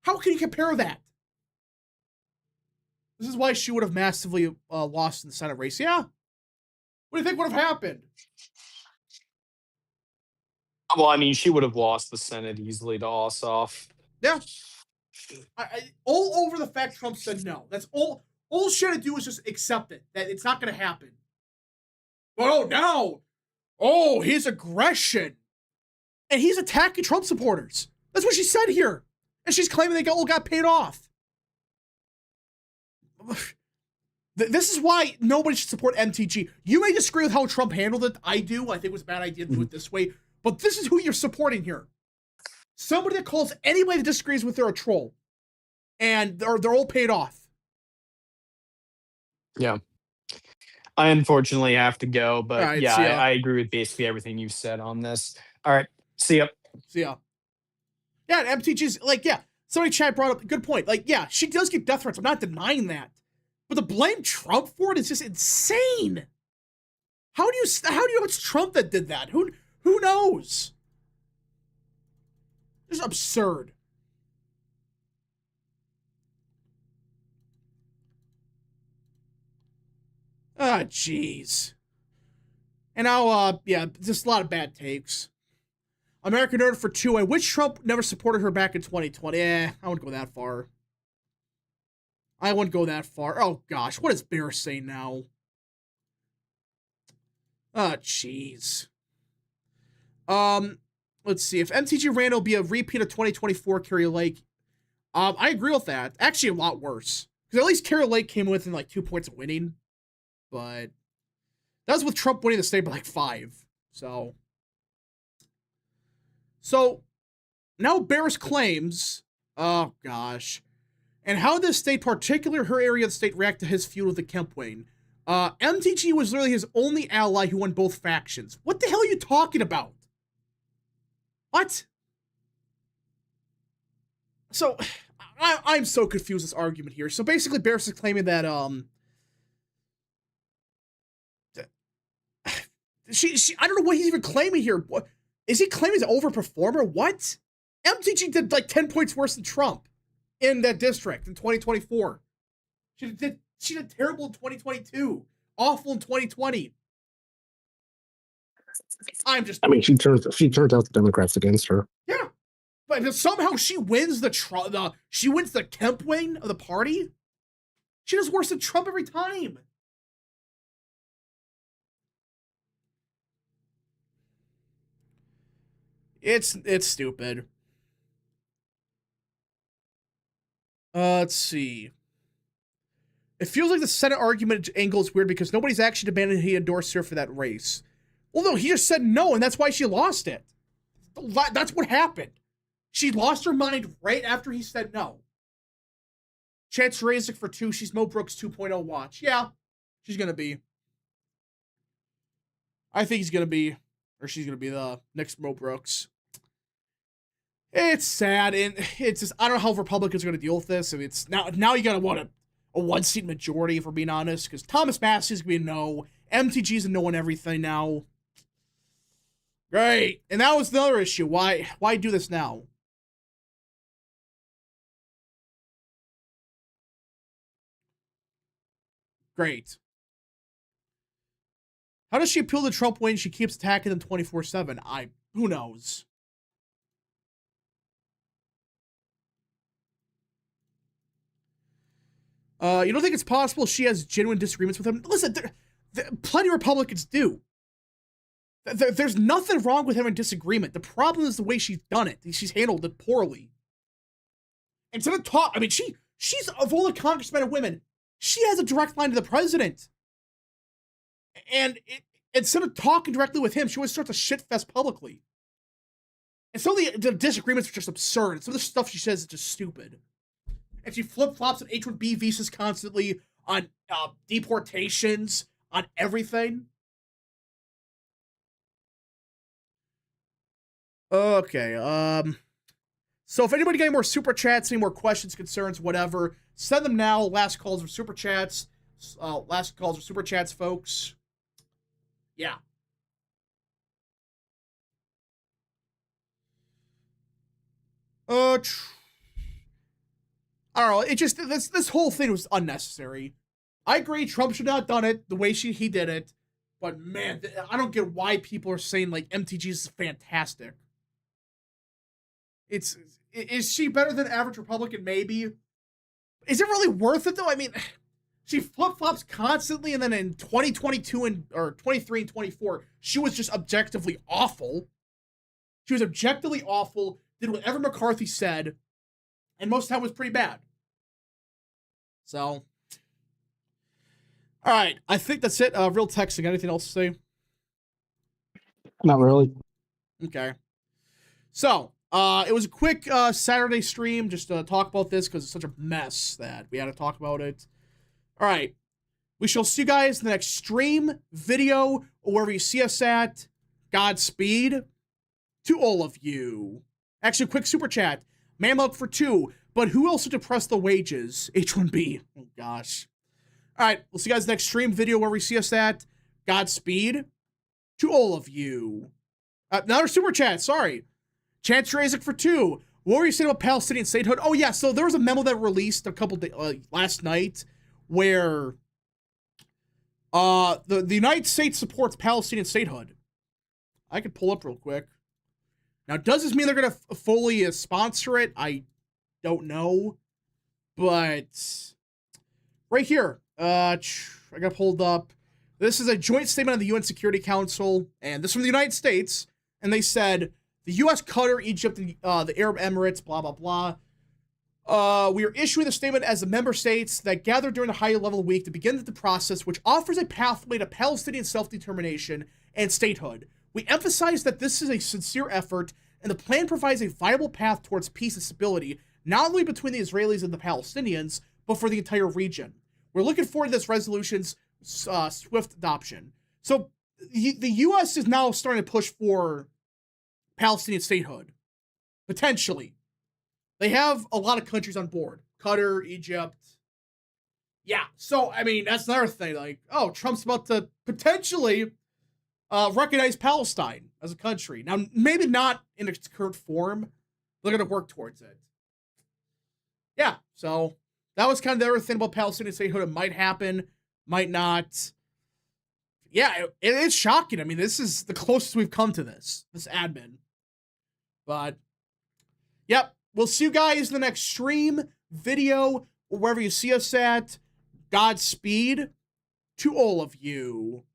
How can you compare that? This is why she would have massively lost in the Senate race. Yeah. What do you think would have happened? Well, I mean, she would have lost the Senate easily to Ossoff. Yeah. All over the fact Trump said no. That's all she had to do was just accept it, that it's not going to happen. Oh, now, oh, his aggression. And he's attacking Trump supporters. That's what she said here. And she's claiming they all got paid off. This is why nobody should support MTG. You may disagree with how Trump handled it. I do. I think it was a bad idea to do it this way. But this is who you're supporting here. Somebody that calls anybody that disagrees with her a troll. And they're all paid off. Yeah. I unfortunately have to go, but right, yeah, I agree with basically everything you've said on this. All right. See ya. See ya. Yeah, and MTG's like, yeah, somebody chat brought up a good point. Like, yeah, she does get death threats. I'm not denying that. But to blame Trump for it is just insane. How do you know it's Trump that did that? Who knows? It's absurd. Ah, jeez. And now, yeah, just a lot of bad takes. American Nerd for 2. I wish Trump never supported her back in 2020. I wouldn't go that far. I wouldn't go that far. Oh, gosh. What is Bear saying now? Ah, jeez. Let's see. If MTG ran, it'll be a repeat of 2024 Carrie Lake. I agree with that. Actually, a lot worse. Because at least Carrie Lake came within like 2 points of winning. But that was with Trump winning the state by like 5. So now Barris claims, oh gosh, and how this state, particularly her area of the state, react to his feud with the Kempwain. MTG was literally his only ally who won both factions. What the hell are you talking about? What? So, I'm so confused with this argument here. So basically, Barris is claiming that, I don't know what he's even claiming here. What, is he claiming he's an overperformer? What? MTG did like 10 points worse than Trump in that district in 2024. She did terrible in 2022. Awful in 2020. I mean, she turns out the Democrats against her. Yeah. But somehow she wins she wins the Kemp wing of the party. She does worse than Trump every time. It's stupid. Let's see. It feels like the Senate argument angle is weird because nobody's actually demanded he endorse her for that race. Well, no, he just said no, and that's why she lost it. That's what happened. She lost her mind right after he said no. Chance Razik for 2. She's Mo Brooks 2.0 watch. Yeah, she's going to be. I think he's going to be, or she's going to be the next Mo Brooks. It's sad, and it's just, I don't know how Republicans are going to deal with this. I mean, it's now you got to want a 1-seat majority, if we're being honest, because Thomas Massey's going to be a no. MTG's a no on everything now. Great. And that was the other issue. Why do this now? Great. How does she appeal to Trump when she keeps attacking them 24/7? Who knows? You don't think it's possible she has genuine disagreements with him? Listen, plenty of Republicans do. There's nothing wrong with having disagreement. The problem is the way she's done it. She's handled it poorly. Instead of I mean, she's of all the congressmen and women, she has a direct line to the president. And instead of talking directly with him, she always starts a shitfest publicly. And some of the disagreements are just absurd. Some of the stuff she says is just stupid. And she flip-flops on H-1B visas constantly, on deportations, on everything. Okay, so if anybody got any more super chats, any more questions, concerns, whatever, send them now. Last calls for super chats. Last calls for super chats, folks. Yeah. I don't know. It just, this whole thing was unnecessary. I agree, Trump should not have done it the way he did it. But man, I don't get why people are saying like MTG is fantastic. Is she better than average Republican? Maybe. Is it really worth it though? I mean, She flip-flops constantly, and then in 2022 or 23 and 24, she was just objectively awful. She was objectively awful, did whatever McCarthy said, and most of the time was pretty bad. So, all right, I think that's it. Real texting. Anything else to say? Not really. Okay. So, it was a quick Saturday stream just to talk about this because it's such a mess that we had to talk about it. All right. We shall see you guys in the next stream, video, or wherever you see us at. Godspeed to all of you. Actually, quick super chat. Mamluck for 2. But who else would depress the wages? H1B. Oh, gosh. All right. We'll see you guys next stream, video, wherever you see us at. Godspeed to all of you. Another super chat. Sorry. Chancellor Isaac for 2. What were you saying about Palestinian statehood? Oh, yeah. So there was a memo that released a couple days last night where the United States supports Palestinian statehood. I could pull up real quick. Now, does this mean they're going to fully sponsor it? I don't know. But right here, I got pulled up. This is a joint statement of the UN Security Council, and this is from the United States. And they said, the U.S., Qatar, Egypt, and the Arab Emirates, blah, blah, blah. We are issuing the statement as the member states that gather during the high-level week to begin the process which offers a pathway to Palestinian self-determination and statehood. We emphasize that this is a sincere effort, and the plan provides a viable path towards peace and stability, not only between the Israelis and the Palestinians, but for the entire region. We're looking forward to this resolution's swift adoption. So the U.S. is now starting to push for Palestinian statehood, potentially. They have a lot of countries on board. Qatar, Egypt. Yeah, so, I mean, that's another thing. Like, oh, Trump's about to potentially recognize Palestine as a country. Now, maybe not in its current form. They're going to work towards it. Yeah, so that was kind of the other thing about Palestinian statehood. It might happen, might not. Yeah, it is shocking. I mean, this is the closest we've come to this admin. But, yep. We'll see you guys in the next stream, video, or wherever you see us at. Godspeed to all of you.